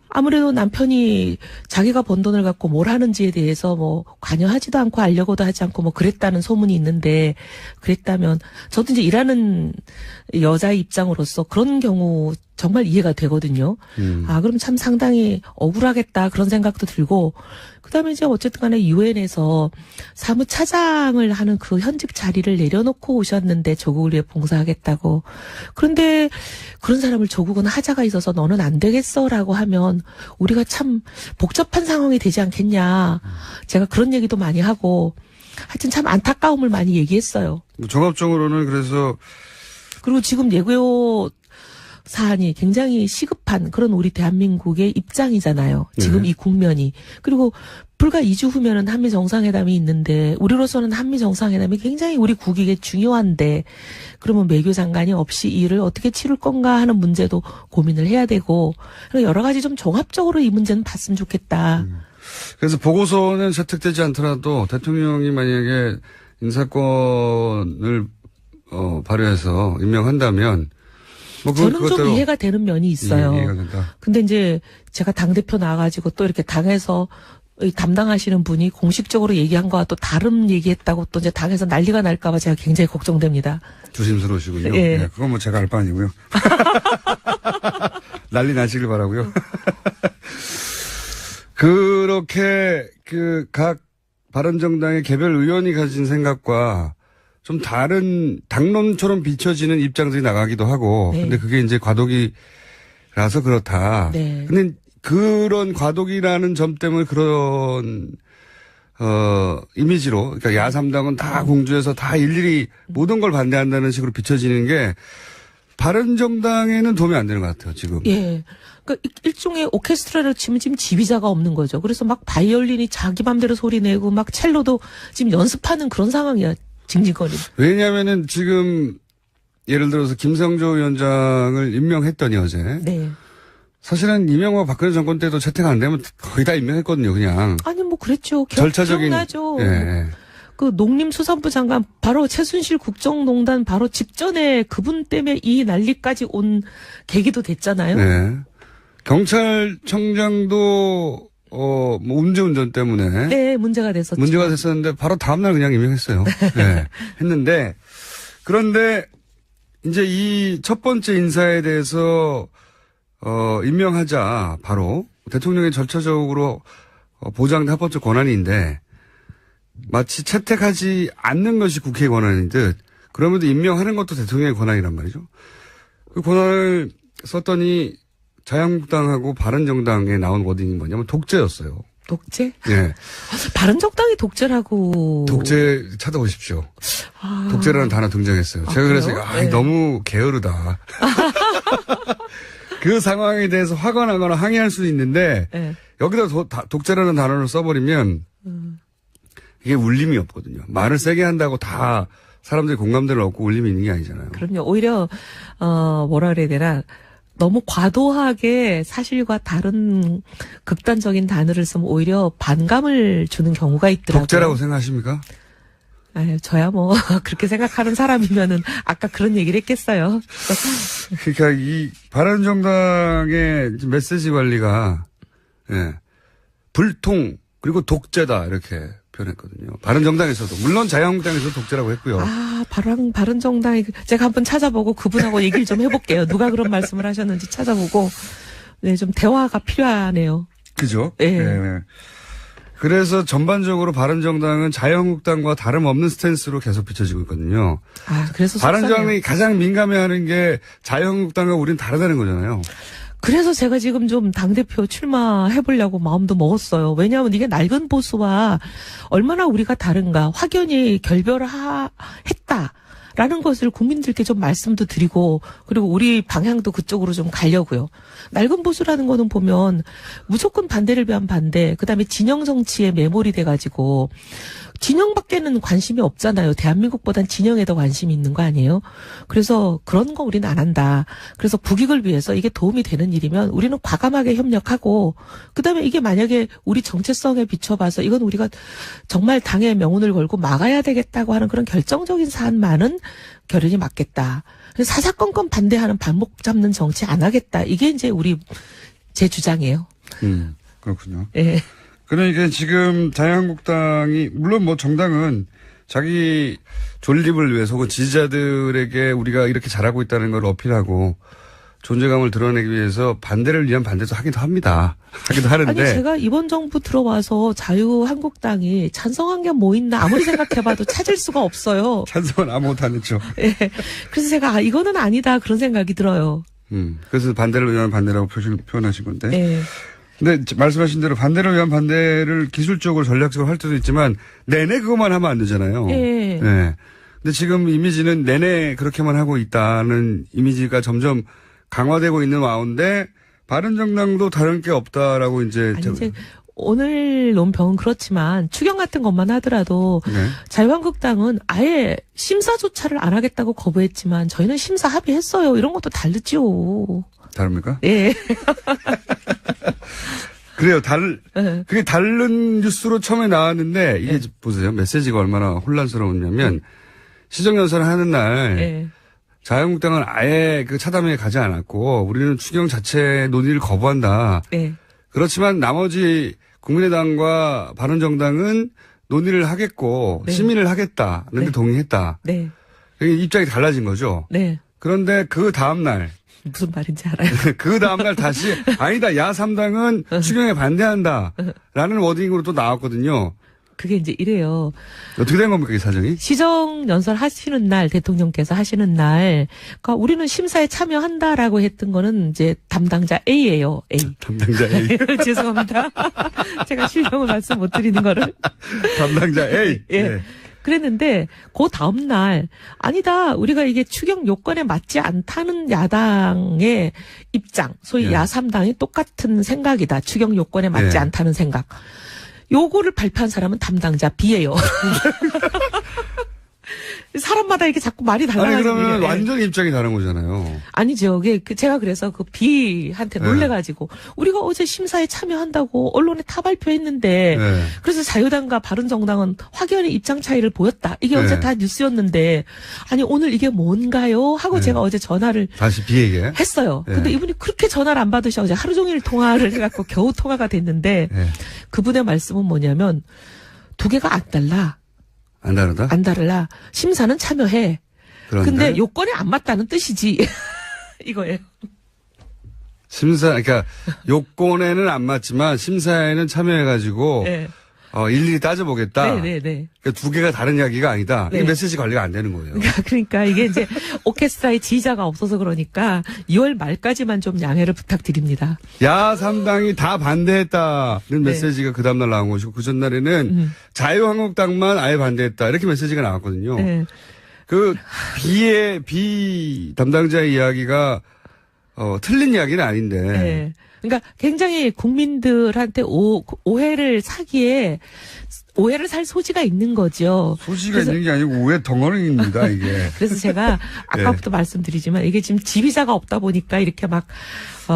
아무래도 남편이 자기가 번 돈을 갖고 뭘 하는지에 대해서 뭐 관여하지도 않고 알려고도 하지 않고 뭐 그랬다는 소문이 있는데 그랬다면 저도 이제 일하는 여자의 입장으로서 그런 경우 정말 이해가 되거든요. 아, 그럼 참 상당히 억울하겠다 그런 생각도 들고 그다음에 이제 어쨌든 간에 유엔에서 사무차장을 하는 그 현직 자리를 내려놓고 오셨는데 조국을 위해 봉사하겠다고. 그런데 그런 사람을 조국은 하자가 있어서 너는 안 되겠어라고 하면 우리가 참 복잡한 상황이 되지 않겠냐. 제가 그런 얘기도 많이 하고 하여튼 참 안타까움을 많이 얘기했어요. 종합적으로는 그래서 그리고 지금 예고요 사안이 굉장히 시급한 그런 우리 대한민국의 입장이잖아요. 지금 네. 이 국면이. 그리고 불과 2주 후면은 한미 정상회담이 있는데 우리로서는 한미 정상회담이 굉장히 우리 국익에 중요한데 그러면 외교 장관이 없이 이 일을 어떻게 치를 건가 하는 문제도 고민을 해야 되고 여러 가지 좀 종합적으로 이 문제는 봤으면 좋겠다. 그래서 보고서는 채택되지 않더라도 대통령이 만약에 인사권을 발휘해서 임명한다면 뭐 저는 좀 이해가 되는 면이 있어요. 이해가 된다. 근데 이제 제가 당대표 나와가지고 또 이렇게 당에서 이 담당하시는 분이 공식적으로 얘기한 거와 또 다른 얘기했다고 또 이제 당에서 난리가 날까봐 제가 굉장히 걱정됩니다. 조심스러우시군요. 예. 네, 그건 뭐 제가 알 바 아니고요. 난리 나시길 바라고요. 그렇게 각 바른정당의 개별 의원이 가진 생각과 좀 다른 당론처럼 비춰지는 입장들이 나가기도 하고, 네. 근데 그게 이제 과도기라서 그렇다. 네. 근데 그런 과도기라는 점 때문에 그런 이미지로, 그러니까 야3당은 다 공주해서 다 일일이 모든 걸 반대한다는 식으로 비춰지는 게 바른정당에는 도움이 안 되는 것 같아요, 지금. 예. 그러니까 일종의 오케스트라를 치면 지금 지휘자가 없는 거죠. 그래서 막 바이올린이 자기 맘대로 소리 내고 막 첼로도 지금 연습하는 그런 상황이야. 징징거리. 왜냐면은 지금 예를 들어서 김성조 위원장을 임명했더니 어제. 네. 사실은 이명박 박근혜 정권 때도 채택 안 되면 거의 다 임명했거든요, 그냥. 아니 뭐 그랬죠. 절차적인. 기억나죠. 예. 그 농림수산부 장관 바로 최순실 국정농단 바로 직전에 그분 때문에 이 난리까지 온 계기도 됐잖아요. 네. 경찰청장도 뭐 음주운전 때문에 네, 문제가 됐었죠. 문제가 됐었는데 바로 다음날 그냥 임명했어요. 네. 했는데 그런데 이제 이 첫 번째 인사에 대해서 임명하자 바로 대통령이 절차적으로 보장된 합법적 권한인데 마치 채택하지 않는 것이 국회의 권한인 듯 그러면도 임명하는 것도 대통령의 권한이란 말이죠. 그 권한을 썼더니 자유한국당하고 바른정당에 나온 워딩이 뭐냐면 독재였어요. 독재? 예. 바른정당이 독재라고. 독재 찾아보십시오. 아. 독재라는 단어 등장했어요. 제가 그래서 그래요? 네. 너무 게으르다. 그 상황에 대해서 화가 나거나 항의할 수도 있는데 네. 여기다 독재라는 단어를 써버리면 이게 울림이 없거든요. 말을 세게 한다고 다 사람들이 공감대를 얻고 울림이 있는 게 아니잖아요. 그럼요. 오히려 뭐라 그래야 되나 너무 과도하게 사실과 다른 극단적인 단어를 쓰면 오히려 반감을 주는 경우가 있더라고요. 독재라고 생각하십니까? 아유, 저야 뭐 그렇게 생각하는 사람이면은 아까 그런 얘기를 했겠어요. 그러니까 이 바른정당의 메시지 관리가 불통 그리고 독재다 이렇게 표현했거든요. 바른정당에서도 물론 자유한국당에서도 독재라고 했고요. 아, 바른정당이 제가 한번 찾아보고 그분하고 얘기를 좀 해볼게요. 누가 그런 말씀을 하셨는지 찾아보고 네, 좀 대화가 필요하네요. 그죠? 예. 네. 그래서 전반적으로 바른정당은 자유한국당과 다름없는 스탠스로 계속 비춰지고 있거든요. 아, 그래서 바른정당이 가장 민감해하는 게 자유한국당과 우리는 다르다는 거잖아요. 그래서 제가 지금 좀 당대표 출마해보려고 마음도 먹었어요. 왜냐하면 이게 낡은 보수와 얼마나 우리가 다른가 확연히 했다라는 것을 국민들께 좀 말씀도 드리고 그리고 우리 방향도 그쪽으로 좀 가려고요. 낡은 보수라는 거는 보면 무조건 반대를 위한 반대, 그다음에 진영 정치에 매몰이 돼가지고 진영밖에는 관심이 없잖아요. 대한민국보단 진영에 더 관심이 있는 거 아니에요? 그래서 그런 거 우리는 안 한다. 그래서 국익을 위해서 이게 도움이 되는 일이면 우리는 과감하게 협력하고 그다음에 이게 만약에 우리 정체성에 비춰봐서 이건 우리가 정말 당의 명운을 걸고 막아야 되겠다고 하는 그런 결정적인 사안만은 결연이 맞겠다. 사사건건 반대하는 발목 잡는 정치 안 하겠다. 이게 이제 제 주장이에요. 그렇군요. 예. 그러니까 지금 자유한국당이 물론 뭐 정당은 자기 존립을 위해서 혹은 지지자들에게 우리가 이렇게 잘하고 있다는 걸 어필하고 존재감을 드러내기 위해서 반대를 위한 반대도 하기도 합니다. 하기도 하는데. 아니 제가 이번 정부 들어와서 자유한국당이 찬성한 게 뭐 있나 아무리 생각해봐도 찾을 수가 없어요. 찬성은 아무것도 안 했죠. 예. 그래서 제가 이거는 아니다 그런 생각이 들어요. 그래서 반대를 위한 반대라고 표현하신 건데. 예. 근데 말씀하신 대로 반대를 위한 반대를 기술적으로 전략적으로 할 때도 있지만 내내 그것만 하면 안 되잖아요. 예. 네. 근데 지금 이미지는 내내 그렇게만 하고 있다는 이미지가 점점 강화되고 있는 와운데 바른정당도 다른 게 없다라고 이제. 아니 이제 오늘 논평은 그렇지만 추경 같은 것만 하더라도 네. 자유한국당은 아예 심사조차를 안 하겠다고 거부했지만 저희는 심사 합의했어요. 이런 것도 다르죠. 다릅니까? 예. 그래요. 예. 그게 다른 뉴스로 처음에 나왔는데 이게 보세요. 메시지가 얼마나 혼란스러웠냐면 시정연설을 하는 날 예. 자유한국당은 아예 그 차담회에 가지 않았고 우리는 추경 자체 논의를 거부한다. 예. 그렇지만 나머지 국민의당과 바른정당은 논의를 하겠고 네. 심의를 하겠다는 데 네. 동의했다. 네. 입장이 달라진 거죠. 네. 그런데 그 다음날 무슨 말인지 알아요. 그 다음날 다시 아니다. 야 3당은 추경에 반대한다라는 워딩으로 또 나왔거든요. 그게 이제 이래요. 어떻게 된 겁니까 이 사정이? 시정 연설 하시는 날 대통령께서 하시는 날 그러니까 우리는 심사에 참여한다라고 했던 거는 이제 담당자 A예요. A. 담당자 A. 죄송합니다. 제가 실명을 말씀 못 드리는 거를. 담당자 A. 예. 네. 그랬는데 그 다음 날 아니다. 우리가 이게 추경 요건에 맞지 않다는 야당의 입장, 소위 예. 야3당이 똑같은 생각이다. 추경 요건에 맞지 예. 않다는 생각. 요거를 발표한 사람은 담당자 B예요. 사람마다 이렇게 자꾸 말이 아니 달라가지고. 그러면 예. 완전 입장이 다른 거잖아요. 아니죠. 제가 그래서 그 B한테 놀래가지고 우리가 어제 심사에 참여한다고 언론에 타 발표했는데 네. 그래서 자유당과 바른정당은 확연히 입장 차이를 보였다. 이게 어제 네. 다 뉴스였는데 아니 오늘 이게 뭔가요? 하고 제가 어제 전화를 다시 B에게. 했어요. 네. 근데 이분이 그렇게 전화를 안 받으셔. 어제 하루 종일 통화를 해갖고 겨우 통화가 됐는데 네. 그분의 말씀은 뭐냐면 두 개가 안 달라. 안 다르다? 안 다르라. 심사는 참여해. 그런데 근데 요건에 안 맞다는 뜻이지. 이거예요. 그러니까 요건에는 안 맞지만 심사에는 참여해가지고 네. 일일이 따져보겠다. 네네네. 그러니까 두 개가 다른 이야기가 아니다. 네. 이게 메시지 관리가 안 되는 거예요. 그러니까 이게 이제 오케스트라의 지휘자가 없어서 그러니까 2월 말까지만 좀 양해를 부탁드립니다. 야 3당이 다 반대했다는 네. 메시지가 그 다음날 나온 것이고 그 전날에는 자유한국당만 아예 반대했다. 이렇게 메시지가 나왔거든요. 네. 그 B 담당자의 이야기가 틀린 이야기는 아닌데. 네. 그러니까 굉장히 국민들한테 오해를 사기에 오해를 살 소지가 있는 거죠. 소지가 있는 게 아니고 오해 덩어리입니다, 이게. 그래서 제가 아까부터 말씀드리지만 이게 지금 지휘자가 없다 보니까 이렇게 막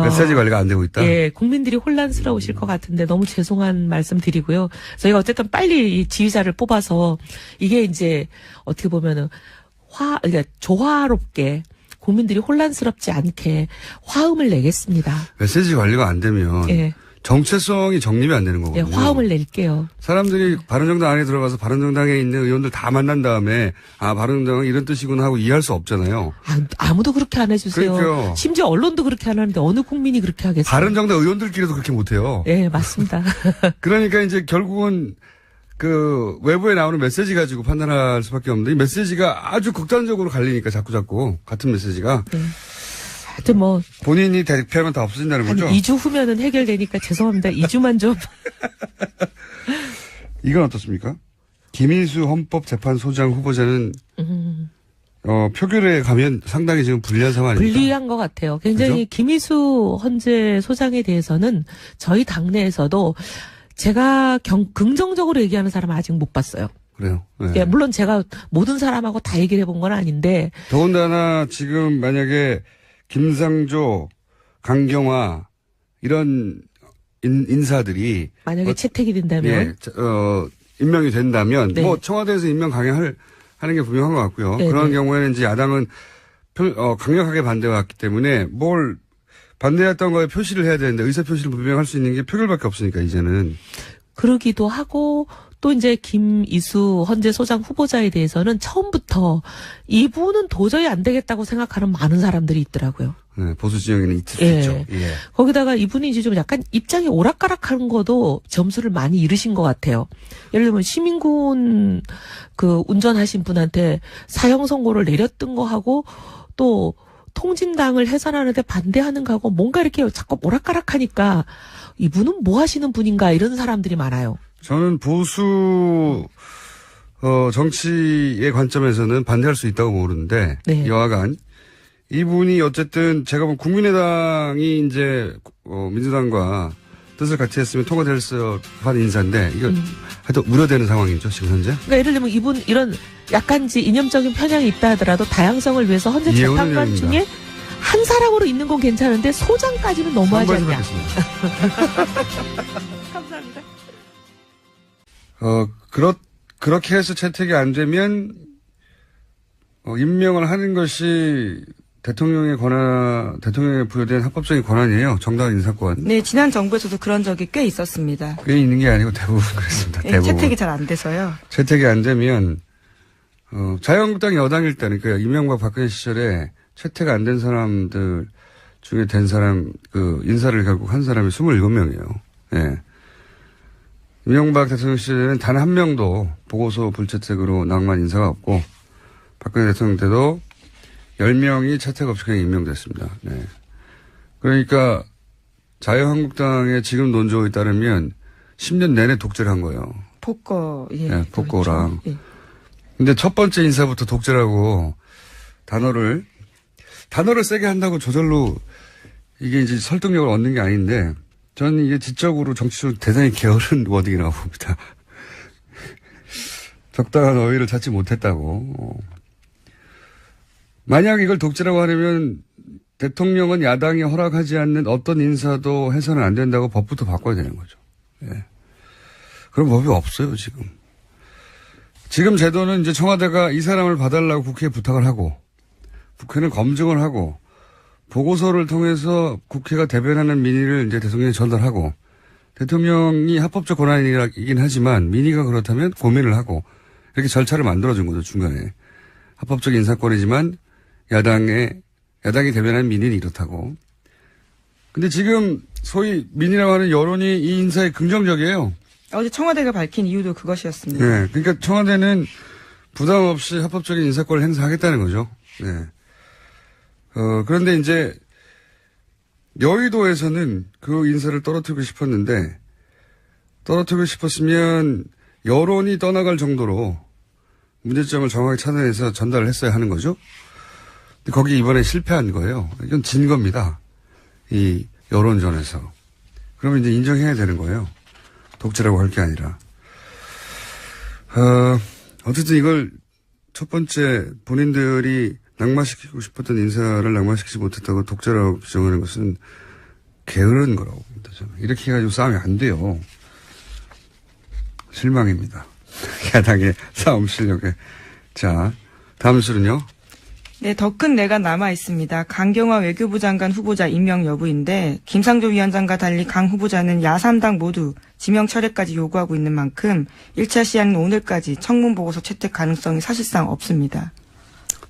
메시지 관리가 안 되고 있다. 예, 국민들이 혼란스러우실 것 같은데 너무 죄송한 말씀 드리고요. 저희가 어쨌든 빨리 이 지휘자를 뽑아서 이게 이제 어떻게 보면은 그러니까 조화롭게 국민들이 혼란스럽지 않게 화음을 내겠습니다. 메시지 관리가 안 되면 예. 정체성이 정립이 안 되는 예, 거거든요. 화음을 낼게요. 사람들이 바른정당 안에 들어가서 바른정당에 있는 의원들 다 만난 다음에 바른정당은 이런 뜻이구나 하고 이해할 수 없잖아요. 아무도 그렇게 안 해주세요. 그러니까요. 심지어 언론도 그렇게 안 하는데 어느 국민이 그렇게 하겠어요? 바른정당 의원들끼리도 그렇게 못해요. 예, 맞습니다. 그러니까 이제 결국은 그 외부에 나오는 메시지 가지고 판단할 수밖에 없는데 이 메시지가 아주 극단적으로 갈리니까 자꾸 같은 메시지가 네. 하여튼 뭐 본인이 대표하면 다 없어진다는 한 거죠. 2주 후면은 해결되니까 죄송합니다. 2주만 좀. 이건 어떻습니까? 김인수 헌법재판소장 후보자는 표결에 가면 상당히 지금 불리한 상황 아닙니까? 불리한 것 같아요. 굉장히 그죠? 김희수 헌재 소장에 대해서는 저희 당내에서도 제가 긍정적으로 얘기하는 사람 아직 못 봤어요. 그래요. 네. 예, 물론 제가 모든 사람하고 다 얘기를 해본 건 아닌데. 더군다나 지금 만약에 김상조, 강경화 이런 인사들이 만약에 채택이 된다면. 임명이 된다면 네. 뭐 청와대에서 임명 강행하는 게 분명한 것 같고요. 네, 그런 네. 경우에는 이제 야당은 강력하게 반대해왔기 때문에 뭘 반대했던 거에 표시를 해야 되는데 의사 표시를 분명할 수 있는 게 표결밖에 없으니까 이제는. 그러기도 하고 또 이제 김이수 헌재 소장 후보자에 대해서는 처음부터 이분은 도저히 안 되겠다고 생각하는 많은 사람들이 있더라고요. 네, 보수 진영에는 있을 수 예. 있죠. 예. 거기다가 이분이 이제 좀 약간 입장이 오락가락한 것도 점수를 많이 잃으신 것 같아요. 예를 들면 시민군 그 운전하신 분한테 사형 선고를 내렸던 거 하고 또 통진당을 해산하는데 반대하는 거하고 뭔가 이렇게 자꾸 오락가락하니까 이분은 뭐 하시는 분인가 이런 사람들이 많아요. 저는 보수 정치의 관점에서는 반대할 수 있다고 모르는데 네. 여하간 이분이 어쨌든 제가 보면 국민의당이 이제 민주당과 뜻을 같이 했으면 통과될 법한 인사인데 이거 하여튼 우려되는 상황이죠 지금 현재. 그러니까 예를 들면 이분 이런 약간지 이념적인 편향이 있다 하더라도 다양성을 위해서 헌재 재판관 중에 한 사람으로 있는 건 괜찮은데 소장까지는 너무하지 않냐. 감사합니다. 그렇게 해서 채택이 안 되면 임명을 하는 것이 대통령의 부여된 합법적인 권한이에요. 정당 인사권. 네, 지난 정부에서도 그런 적이 꽤 있었습니다. 꽤 있는 게 아니고 대부분 그랬습니다. 네, 대부분. 채택이 잘 안 돼서요. 채택이 안 되면 자유한국당이 여당일 때는 그러니까 이명박 박근혜 시절에 채택 안 된 사람들 중에 된 사람 인사를 결국 한 사람이 27명이에요. 예. 이명박 대통령 시절에는 단 한 명도 보고서 불채택으로 낙마한 인사가 없고 박근혜 대통령 때도 10명이 채택 없이 그냥 임명됐습니다. 네. 그러니까 자유한국당의 지금 논조에 따르면 10년 내내 독재를 한 거예요. 복거, 예. 네, 복거랑. 그렇죠. 예. 근데 첫 번째 인사부터 독재라고 단어를 세게 한다고 저절로 이게 이제 설득력을 얻는 게 아닌데 저는 이게 지적으로 정치적으로 대단히 게으른 워딩이라고 봅니다. 적당한 어휘를 찾지 못했다고. 만약 이걸 독재라고 하려면 대통령은 야당이 허락하지 않는 어떤 인사도 해서는 안 된다고 법부터 바꿔야 되는 거죠. 예. 그런 법이 없어요, 지금. 지금 제도는 이제 청와대가 이 사람을 봐달라고 국회에 부탁을 하고 국회는 검증을 하고 보고서를 통해서 국회가 대변하는 민의를 이제 대통령에 전달하고 대통령이 합법적 권한이긴 하지만 민의가 그렇다면 고민을 하고 이렇게 절차를 만들어준 거죠, 중간에. 합법적 인사권이지만 야당이 대변하는 민의는 이렇다고. 근데 지금 소위 민의라고 하는 여론이 이 인사에 긍정적이에요. 어제 청와대가 밝힌 이유도 그것이었습니다. 네. 그러니까 청와대는 부담 없이 합법적인 인사권을 행사하겠다는 거죠. 네. 그런데 이제 여의도에서는 그 인사를 떨어뜨리고 싶었는데 떨어뜨리고 싶었으면 여론이 떠나갈 정도로 문제점을 정확히 찾아내서 전달을 했어야 하는 거죠. 근데 거기 이번에 실패한 거예요. 이건 진 겁니다. 이 여론전에서. 그러면 이제 인정해야 되는 거예요. 독재라고 할 게 아니라. 어쨌든 이걸 첫 번째 본인들이 낙마시키고 싶었던 인사를 낙마시키지 못했다고 독재라고 규정하는 것은 게으른 거라고 봅니다. 저는. 이렇게 해가지고 싸움이 안 돼요. 실망입니다. 야당의 싸움 실력에. 자, 다음 수는요. 네, 더 큰 내가 남아 있습니다. 강경화 외교부 장관 후보자 임명 여부인데 김상조 위원장과 달리 강 후보자는 야3당 모두 지명 철회까지 요구하고 있는 만큼 1차 시한인 오늘까지 청문 보고서 채택 가능성이 사실상 없습니다.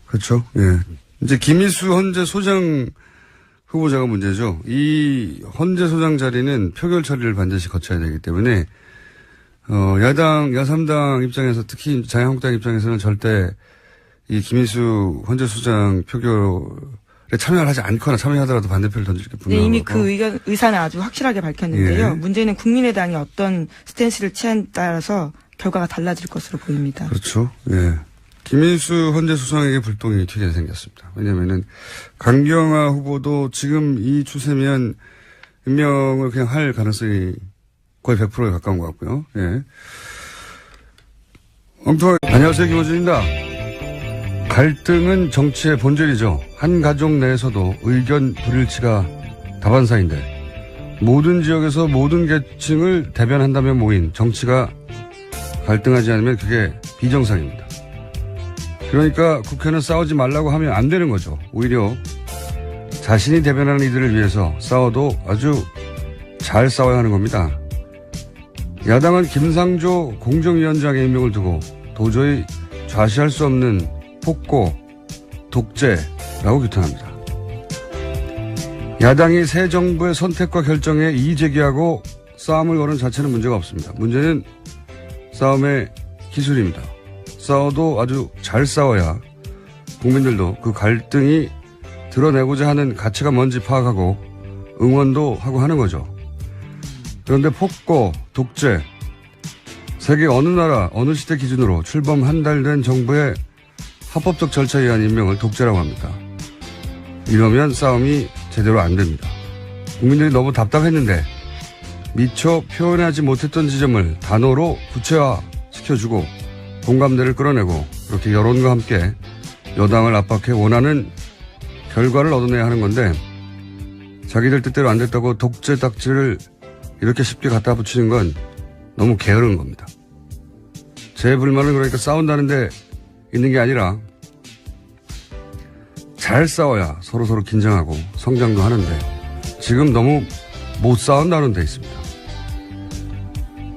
그렇죠. 예. 이제 김희수 헌재 소장 후보자가 문제죠. 이 헌재 소장 자리는 표결 처리를 반드시 거쳐야 되기 때문에 야3당 입장에서 특히 자유한국당 입장에서는 절대 이 김희수 헌재 소장 표결에 참여를 하지 않거나 참여하더라도 반대표를 던질 게 분명하고. 네, 이미 그 의사는 아주 확실하게 밝혔는데요. 예. 문제는 국민의당이 어떤 스탠스를 취한에 따라서 결과가 달라질 것으로 보입니다. 그렇죠. 예. 김인수 헌재 수상에게 불똥이 튀게 생겼습니다. 왜냐면은 강경화 후보도 지금 이 추세면 임명을 그냥 할 가능성이 거의 100%에 가까운 것 같고요. 예. 안녕하세요, 김호준입니다. 갈등은 정치의 본질이죠. 한 가족 내에서도 의견 불일치가 다반사인데 모든 지역에서 모든 계층을 대변한다면 모인 정치가 갈등하지 않으면 그게 비정상입니다. 그러니까 국회는 싸우지 말라고 하면 안 되는 거죠. 오히려 자신이 대변하는 이들을 위해서 싸워도 아주 잘 싸워야 하는 겁니다. 야당은 김상조 공정위원장의 임명을 두고 도저히 좌시할 수 없는 폭고, 독재라고 규탄합니다. 야당이 새 정부의 선택과 결정에 이의 제기하고 싸움을 거는 자체는 문제가 없습니다. 문제는 싸움의 기술입니다. 싸워도 아주 잘 싸워야 국민들도 그 갈등이 드러내고자 하는 가치가 뭔지 파악하고 응원도 하고 하는 거죠. 그런데 폭거, 독재, 세계 어느 나라, 어느 시대 기준으로 출범 한 달 된 정부의 합법적 절차에 의한 임명을 독재라고 합니다. 이러면 싸움이 제대로 안 됩니다. 국민들이 너무 답답했는데 미처 표현하지 못했던 지점을 단어로 구체화시켜주고 공감대를 끌어내고 그렇게 여론과 함께 여당을 압박해 원하는 결과를 얻어내야 하는 건데 자기들 뜻대로 안 됐다고 독재 딱지를 이렇게 쉽게 갖다 붙이는 건 너무 게으른 겁니다. 제 불만은 그러니까 싸운다는데 있는 게 아니라 잘 싸워야 서로서로 긴장하고 성장도 하는데 지금 너무 못 싸운다는 데 있습니다.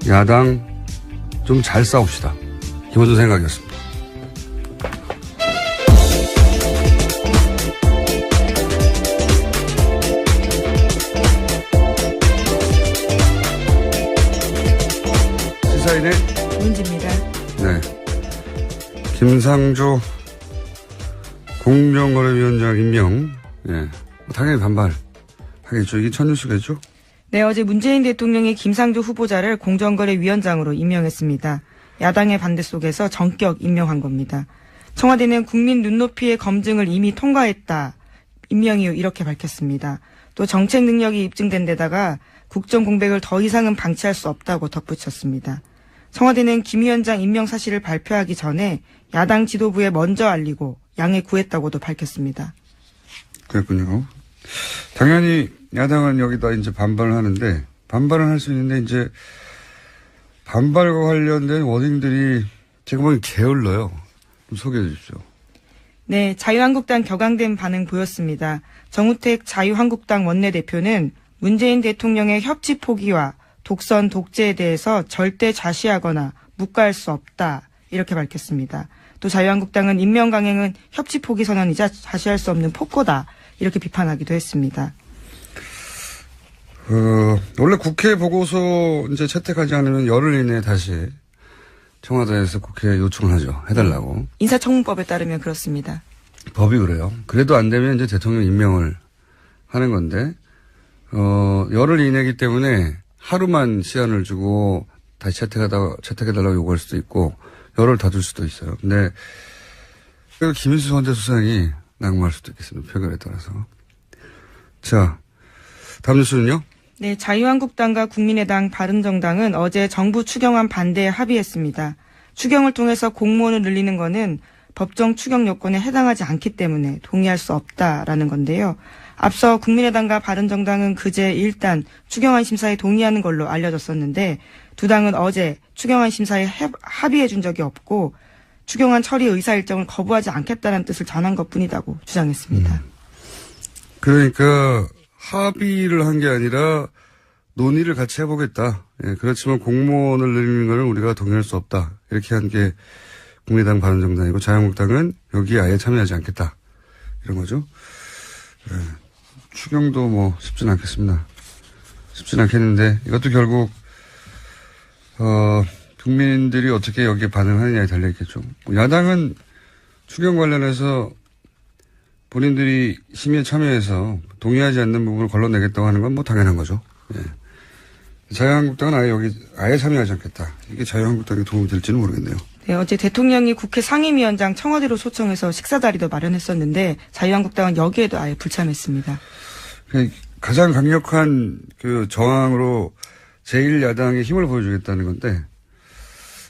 야당 좀 잘 싸웁시다. 기본적인 생각이었습니다. 시사인의 문지입니다. 네. 김상조 공정거래위원장 임명. 예. 당연히 반발하겠죠. 이게 첫 뉴스겠죠? 네, 어제 문재인 대통령이 김상조 후보자를 공정거래위원장으로 임명했습니다. 야당의 반대 속에서 전격 임명한 겁니다. 청와대는 국민 눈높이의 검증을 이미 통과했다. 임명 이후 이렇게 밝혔습니다. 또 정책 능력이 입증된 데다가 국정 공백을 더 이상은 방치할 수 없다고 덧붙였습니다. 청와대는 김 위원장 임명 사실을 발표하기 전에 야당 지도부에 먼저 알리고 양해 구했다고도 밝혔습니다. 그랬군요. 당연히 야당은 여기다 이제 반발을 하는데 반발은 할 수 있는데 이제 반발과 관련된 워딩들이 제가 보기엔 게을러요. 좀 소개해 주십시오. 네, 자유한국당 격앙된 반응 보였습니다. 정우택 자유한국당 원내대표는 문재인 대통령의 협치 포기와 독선 독재에 대해서 절대 좌시하거나 묵과할 수 없다. 이렇게 밝혔습니다. 또 자유한국당은 임명 강행은 협치 포기 선언이자 좌시할 수 없는 폭거다. 이렇게 비판하기도 했습니다. 원래 국회 보고서 이제 채택하지 않으면 열흘 이내에 다시 청와대에서 국회에 요청을 하죠. 해달라고. 인사청문법에 따르면 그렇습니다. 법이 그래요. 그래도 안 되면 이제 대통령 임명을 하는 건데, 열흘 이내이기 때문에 하루만 시한을 주고 다시 채택해달라고 요구할 수도 있고, 열흘 다 줄 수도 있어요. 근데, 김인수 선대수상이 낙마할 수도 있겠습니다. 표결에 따라서. 자, 다음 뉴스는요? 네, 자유한국당과 국민의당, 바른정당은 어제 정부 추경안 반대에 합의했습니다. 추경을 통해서 공무원을 늘리는 것은 법정 추경 요건에 해당하지 않기 때문에 동의할 수 없다라는 건데요. 앞서 국민의당과 바른정당은 그제 일단 추경안 심사에 동의하는 걸로 알려졌었는데 두 당은 어제 추경안 심사에 합의해 준 적이 없고 추경안 처리 의사 일정을 거부하지 않겠다는 뜻을 전한 것뿐이라고 주장했습니다. 그러니까 합의를 한 게 아니라 논의를 같이 해보겠다. 예, 그렇지만 공무원을 늘리는 것은 우리가 동의할 수 없다. 이렇게 한 게 국민의당 바른정당이고 자유한국당은 여기에 아예 참여하지 않겠다. 이런 거죠. 예, 추경도 뭐 쉽진 않겠습니다. 쉽진 않겠는데 이것도 결국 국민들이 어떻게 여기에 반응하느냐에 달려있겠죠. 야당은 추경 관련해서 본인들이 심의에 참여해서 동의하지 않는 부분을 걸러내겠다고 하는 건 뭐 당연한 거죠. 예. 자유한국당은 아예 참여하지 않겠다. 이게 자유한국당에 도움이 될지는 모르겠네요. 네, 어제 대통령이 국회 상임위원장 청와대로 초청해서 식사 자리도 마련했었는데 자유한국당은 여기에도 아예 불참했습니다. 가장 강력한 그 저항으로 제1야당의 힘을 보여주겠다는 건데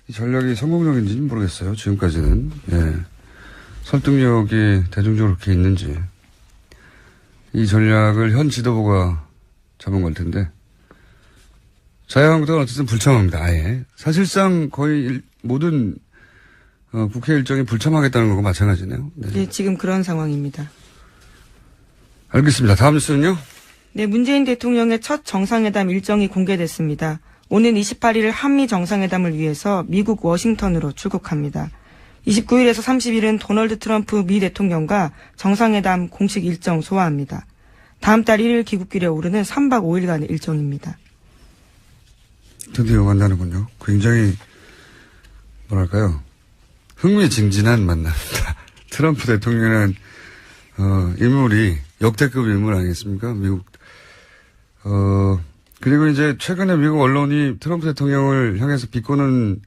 이 전략이 성공적인지는 모르겠어요. 지금까지는. 예. 설득력이 대중적으로 그렇게 있는지. 이 전략을 현 지도부가 잡은 걸 텐데. 자유한국당은 어쨌든 불참합니다. 아예. 사실상 거의 모든 국회 일정이 불참하겠다는 거고 마찬가지네요. 네. 네, 지금 그런 상황입니다. 알겠습니다. 다음 뉴스는요? 네, 문재인 대통령의 첫 정상회담 일정이 공개됐습니다. 오는 28일 한미 정상회담을 위해서 미국 워싱턴으로 출국합니다. 29일에서 30일은 도널드 트럼프 미 대통령과 정상회담 공식 일정 소화합니다. 다음 달 1일 귀국길에 오르는 3박 5일간의 일정입니다. 드디어 만나는군요. 굉장히 뭐랄까요. 흥미진진한 만남입니다. 트럼프 대통령은 인물이 역대급 인물 아니겠습니까? 미국 그리고 이제 최근에 미국 언론이 트럼프 대통령을 향해서 비꼬는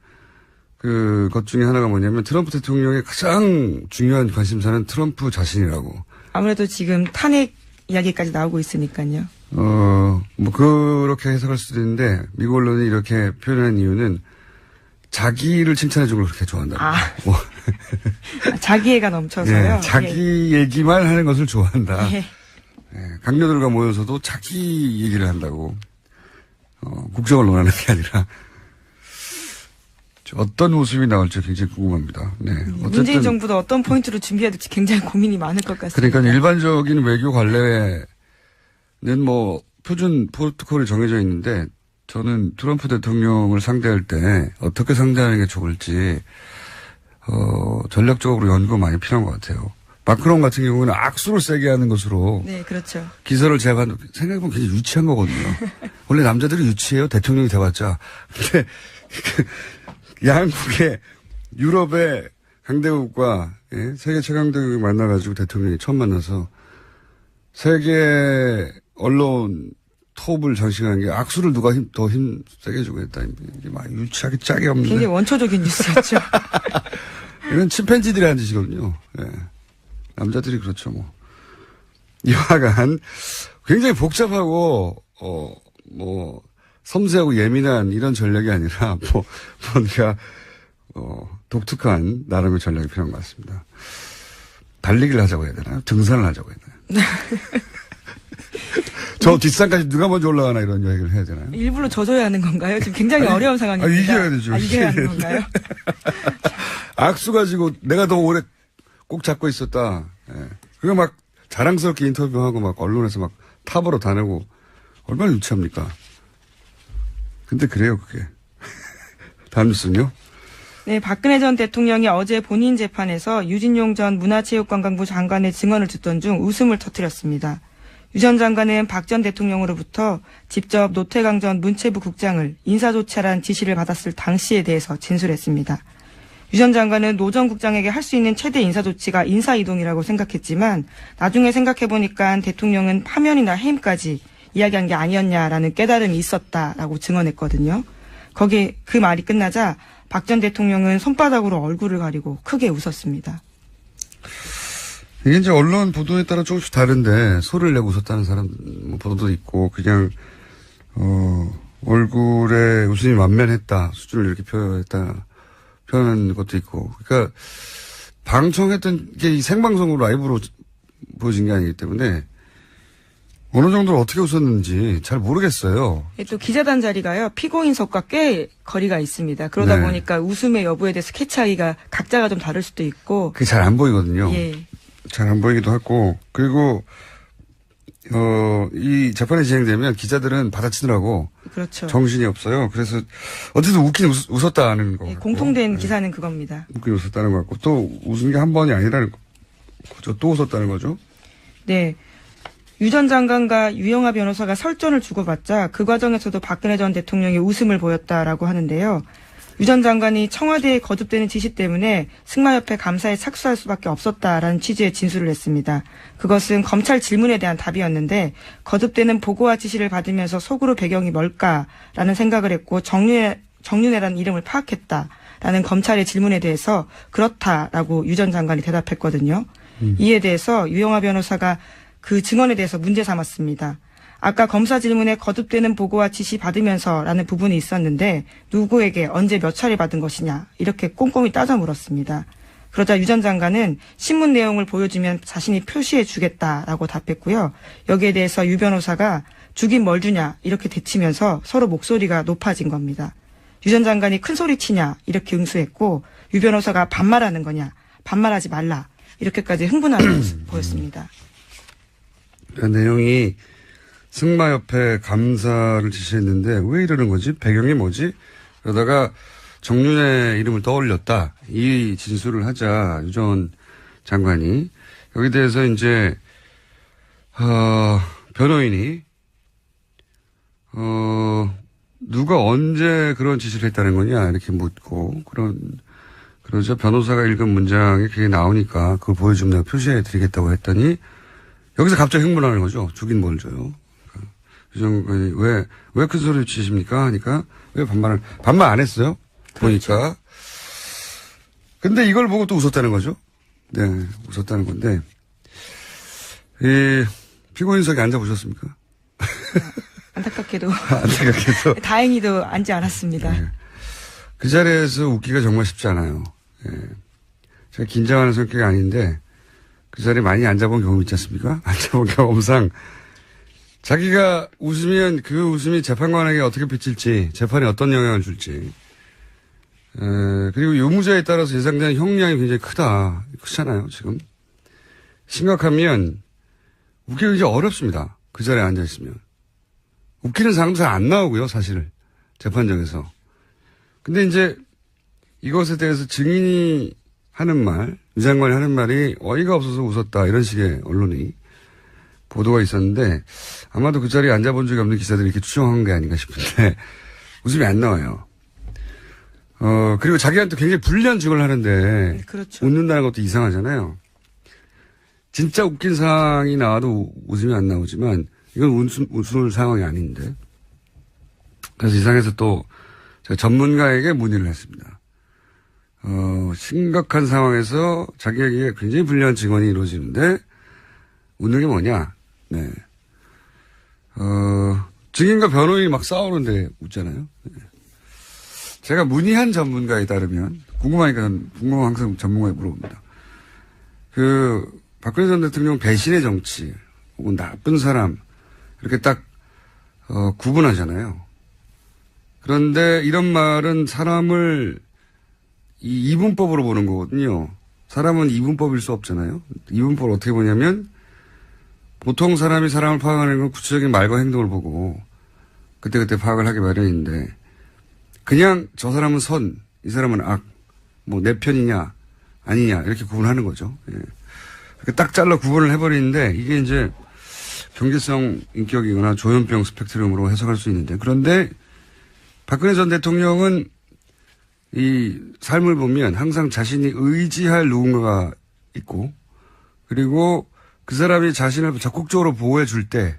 것 중에 하나가 뭐냐면 트럼프 대통령의 가장 중요한 관심사는 트럼프 자신이라고. 아무래도 지금 탄핵 이야기까지 나오고 있으니까요. 뭐 그렇게 해석할 수도 있는데 미국 언론이 이렇게 표현한 이유는 자기를 칭찬해 주는 걸 그렇게 좋아한다. 뭐. 자기애가 넘쳐서요. 예, 자기 얘기만 하는 것을 좋아한다. 예. 예, 강요들과 모여서도 자기 얘기를 한다고. 국정을 논하는 게 아니라 어떤 모습이 나올지 굉장히 궁금합니다. 네. 어쨌든 문재인 정부도 어떤 포인트로 준비해야 될지 굉장히 고민이 많을 것 같습니다. 그러니까 일반적인 외교 관례는 뭐 표준 프로토콜이 정해져 있는데 저는 트럼프 대통령을 상대할 때 어떻게 상대하는 게 좋을지 전략적으로 연구가 많이 필요한 것 같아요. 마크롱 같은 경우는 악수를 세게 하는 것으로 네, 그렇죠. 기사를 제가 생각해보면 굉장히 유치한 거거든요. 원래 남자들이 유치해요. 대통령이 돼봤자. 근데 양국의 유럽의 강대국과 세계 최강대국이 만나가지고 대통령이 처음 만나서 세계 언론 톱을 장식하는 게 악수를 누가 더 힘 세게 주고 했다. 이게 막 유치하게 짝이 없는데. 굉장히 원초적인 뉴스였죠. 이건 침팬지들이 하는 짓이거든요. 예. 남자들이 그렇죠, 뭐. 이와간 굉장히 복잡하고, 섬세하고 예민한 이런 전략이 아니라, 뭔가, 독특한 나름의 전략이 필요한 것 같습니다. 달리기를 하자고 해야 되나요? 등산을 하자고 해야 되나요? 저 뒷산까지 누가 먼저 올라가나 이런 얘기를 해야 되나요? 일부러 져줘야 하는 건가요? 지금 굉장히 어려운 상황입니다. 이겨야 되죠. 이겨야 하는 건가요? 악수 가지고 내가 더 오래 꼭 잡고 있었다. 예. 그거 막 자랑스럽게 인터뷰하고 막 언론에서 막 탑으로 다니고 얼마나 유치합니까? 근데 그래요, 그게. 다음 뉴스는요? 네, 박근혜 전 대통령이 어제 본인 재판에서 유진용 전 문화체육관광부 장관의 증언을 듣던 중 웃음을 터뜨렸습니다. 유 전 장관은 박 전 대통령으로부터 직접 노태강 전 문체부 국장을 인사조치하라는 지시를 받았을 당시에 대해서 진술했습니다. 유 전 장관은 노 전 국장에게 할 수 있는 최대 인사조치가 인사이동이라고 생각했지만 나중에 생각해보니까 대통령은 파면이나 해임까지 이야기한 게 아니었냐라는 깨달음이 있었다라고 증언했거든요. 거기에 그 말이 끝나자 박 전 대통령은 손바닥으로 얼굴을 가리고 크게 웃었습니다. 이게 이제 언론 보도에 따라 조금씩 다른데 소리를 내고 웃었다는 사람 보도도 있고 그냥 얼굴에 웃음이 만면했다 수준을 이렇게 표현한 것도 있고 그러니까 방청했던 게 이 생방송으로 라이브로 보여진 게 아니기 때문에 어느 정도로 어떻게 웃었는지 잘 모르겠어요. 또 기자단 자리가요 피고인석과 꽤 거리가 있습니다. 그러다 보니까 웃음의 여부에 대해서 캐치하기가 각자가 좀 다를 수도 있고 그게 잘 안 보이거든요. 예. 잘 안 보이기도 하고 그리고 이 재판이 진행되면 기자들은 받아치느라고 그렇죠. 정신이 없어요. 그래서 어쨌든 웃긴 웃었다는 거. 예, 공통된 기사는 그겁니다. 웃긴 웃었다는 거 같고 또 웃은 게 한 번이 아니라는 거죠. 또 웃었다는 거죠. 네. 유 전 장관과 유영하 변호사가 설전을 주고받자 그 과정에서도 박근혜 전 대통령이 웃음을 보였다라고 하는데요. 유 전 장관이 청와대에 거듭되는 지시 때문에 승마협회 감사에 착수할 수밖에 없었다라는 취지의 진술을 했습니다. 그것은 검찰 질문에 대한 답이었는데 거듭되는 보고와 지시를 받으면서 속으로 배경이 뭘까라는 생각을 했고 정윤회라는 이름을 파악했다라는 검찰의 질문에 대해서 그렇다라고 유 전 장관이 대답했거든요. 이에 대해서 유영하 변호사가 그 증언에 대해서 문제 삼았습니다. 아까 검사 질문에 거듭되는 보고와 지시 받으면서라는 부분이 있었는데 누구에게 언제 몇 차례 받은 것이냐 이렇게 꼼꼼히 따져 물었습니다. 그러자 유 전 장관은 신문 내용을 보여주면 자신이 표시해 주겠다라고 답했고요. 여기에 대해서 유 변호사가 주긴 뭘 주냐 이렇게 대치면서 서로 목소리가 높아진 겁니다. 유 전 장관이 큰 소리 치냐 이렇게 응수했고 유 변호사가 반말하는 거냐 반말하지 말라 이렇게까지 흥분하는 모습 보였습니다. 그 내용이 승마협회 감사를 지시했는데 왜 이러는 거지? 배경이 뭐지? 그러다가 정윤회 이름을 떠올렸다. 이 진술을 하자 유 전 장관이 여기 대해서 이제 변호인이 누가 언제 그런 지시를 했다는 거냐 이렇게 묻고 그러자 변호사가 읽은 문장에 그게 나오니까 그걸 보여주면 내가 표시해 드리겠다고 했더니 여기서 갑자기 흥분하는 거죠. 주긴 뭘 줘요. 유정근이 왜 큰 소리 치십니까? 하니까 왜 반말 안 했어요? 그렇죠. 보니까. 근데 이걸 보고 또 웃었다는 거죠. 네, 웃었다는 건데. 피고인석에 앉아보셨습니까? 안타깝게도. 안타깝게도. 다행히도 앉지 않았습니다. 네. 그 자리에서 웃기가 정말 쉽지 않아요. 예. 제가 긴장하는 성격이 아닌데 그 자리에 많이 앉아본 경험 있지 않습니까? 앉아본 경험상 자기가 웃으면 그 웃음이 재판관에게 어떻게 비칠지, 재판에 어떤 영향을 줄지. 그리고 유무죄에 따라서 예상되는 형량이 굉장히 크잖아요, 지금. 심각하면 웃기가 이제 어렵습니다. 그 자리에 앉아있으면. 웃기는 사람도 잘 안 나오고요, 사실. 재판정에서. 근데 이제 이것에 대해서 증인이 하는 말, 유 장관이 하는 말이 어이가 없어서 웃었다, 이런 식의 언론이 보도가 있었는데 아마도 그 자리에 앉아본 적이 없는 기자들이 이렇게 추정한 게 아닌가 싶은데 웃음이 안 나와요. 그리고 자기한테 굉장히 불리한 증언을 하는데 그렇죠. 웃는다는 것도 이상하잖아요. 진짜 웃긴 상황이 나와도 웃음이 안 나오지만 이건 웃을 상황이 아닌데. 그래서 이상해서 또 제가 전문가에게 문의를 했습니다. 심각한 상황에서 자기에게 굉장히 불리한 증언이 이루어지는데 웃는 게 뭐냐? 네. 증인과 변호인이 막 싸우는데 웃잖아요. 네. 제가 문의한 전문가에 따르면, 궁금하니까 항상 전문가에 물어봅니다. 박근혜 전 대통령 배신의 정치, 혹은 나쁜 사람, 이렇게 딱, 구분하잖아요. 그런데 이런 말은 사람을 이 이분법으로 보는 거거든요. 사람은 이분법일 수 없잖아요. 이분법을 어떻게 보냐면, 보통 사람이 사람을 파악하는 건 구체적인 말과 행동을 보고 그때그때 파악을 하기 마련인데 그냥 저 사람은 선, 이 사람은 악, 뭐 내 편이냐 아니냐 이렇게 구분하는 거죠. 예. 이렇게 딱 잘라 구분을 해버리는데 이게 이제 경계성 인격이거나 조현병 스펙트럼으로 해석할 수 있는데 그런데 박근혜 전 대통령은 이 삶을 보면 항상 자신이 의지할 누군가가 있고 그리고 그 사람이 자신을 적극적으로 보호해 줄 때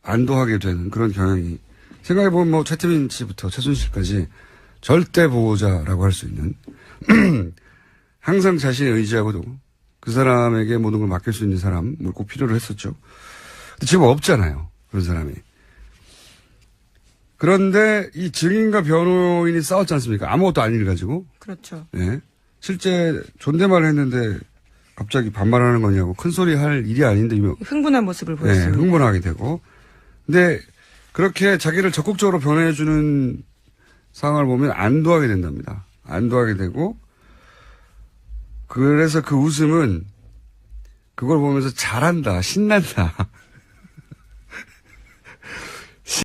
안도하게 되는 그런 경향이 생각해보면 뭐 최태민 씨부터 최순실까지 절대 보호자라고 할 수 있는 항상 자신이 의지하고도 그 사람에게 모든 걸 맡길 수 있는 사람을 꼭 필요로 했었죠. 근데 지금 없잖아요. 그런 사람이. 그런데 이 증인과 변호인이 싸웠지 않습니까? 아무것도 아닌 가지고. 그렇죠. 예. 실제 존댓말을 했는데 갑자기 반말하는 거냐고 큰 소리 할 일이 아닌데 흥분한 모습을 보였습니다. 네, 흥분하게 되고. 근데 그렇게 자기를 적극적으로 변호해주는 상황을 보면 안도하게 된답니다. 안도하게 되고 그래서 그 웃음은 그걸 보면서 잘한다, 신난다.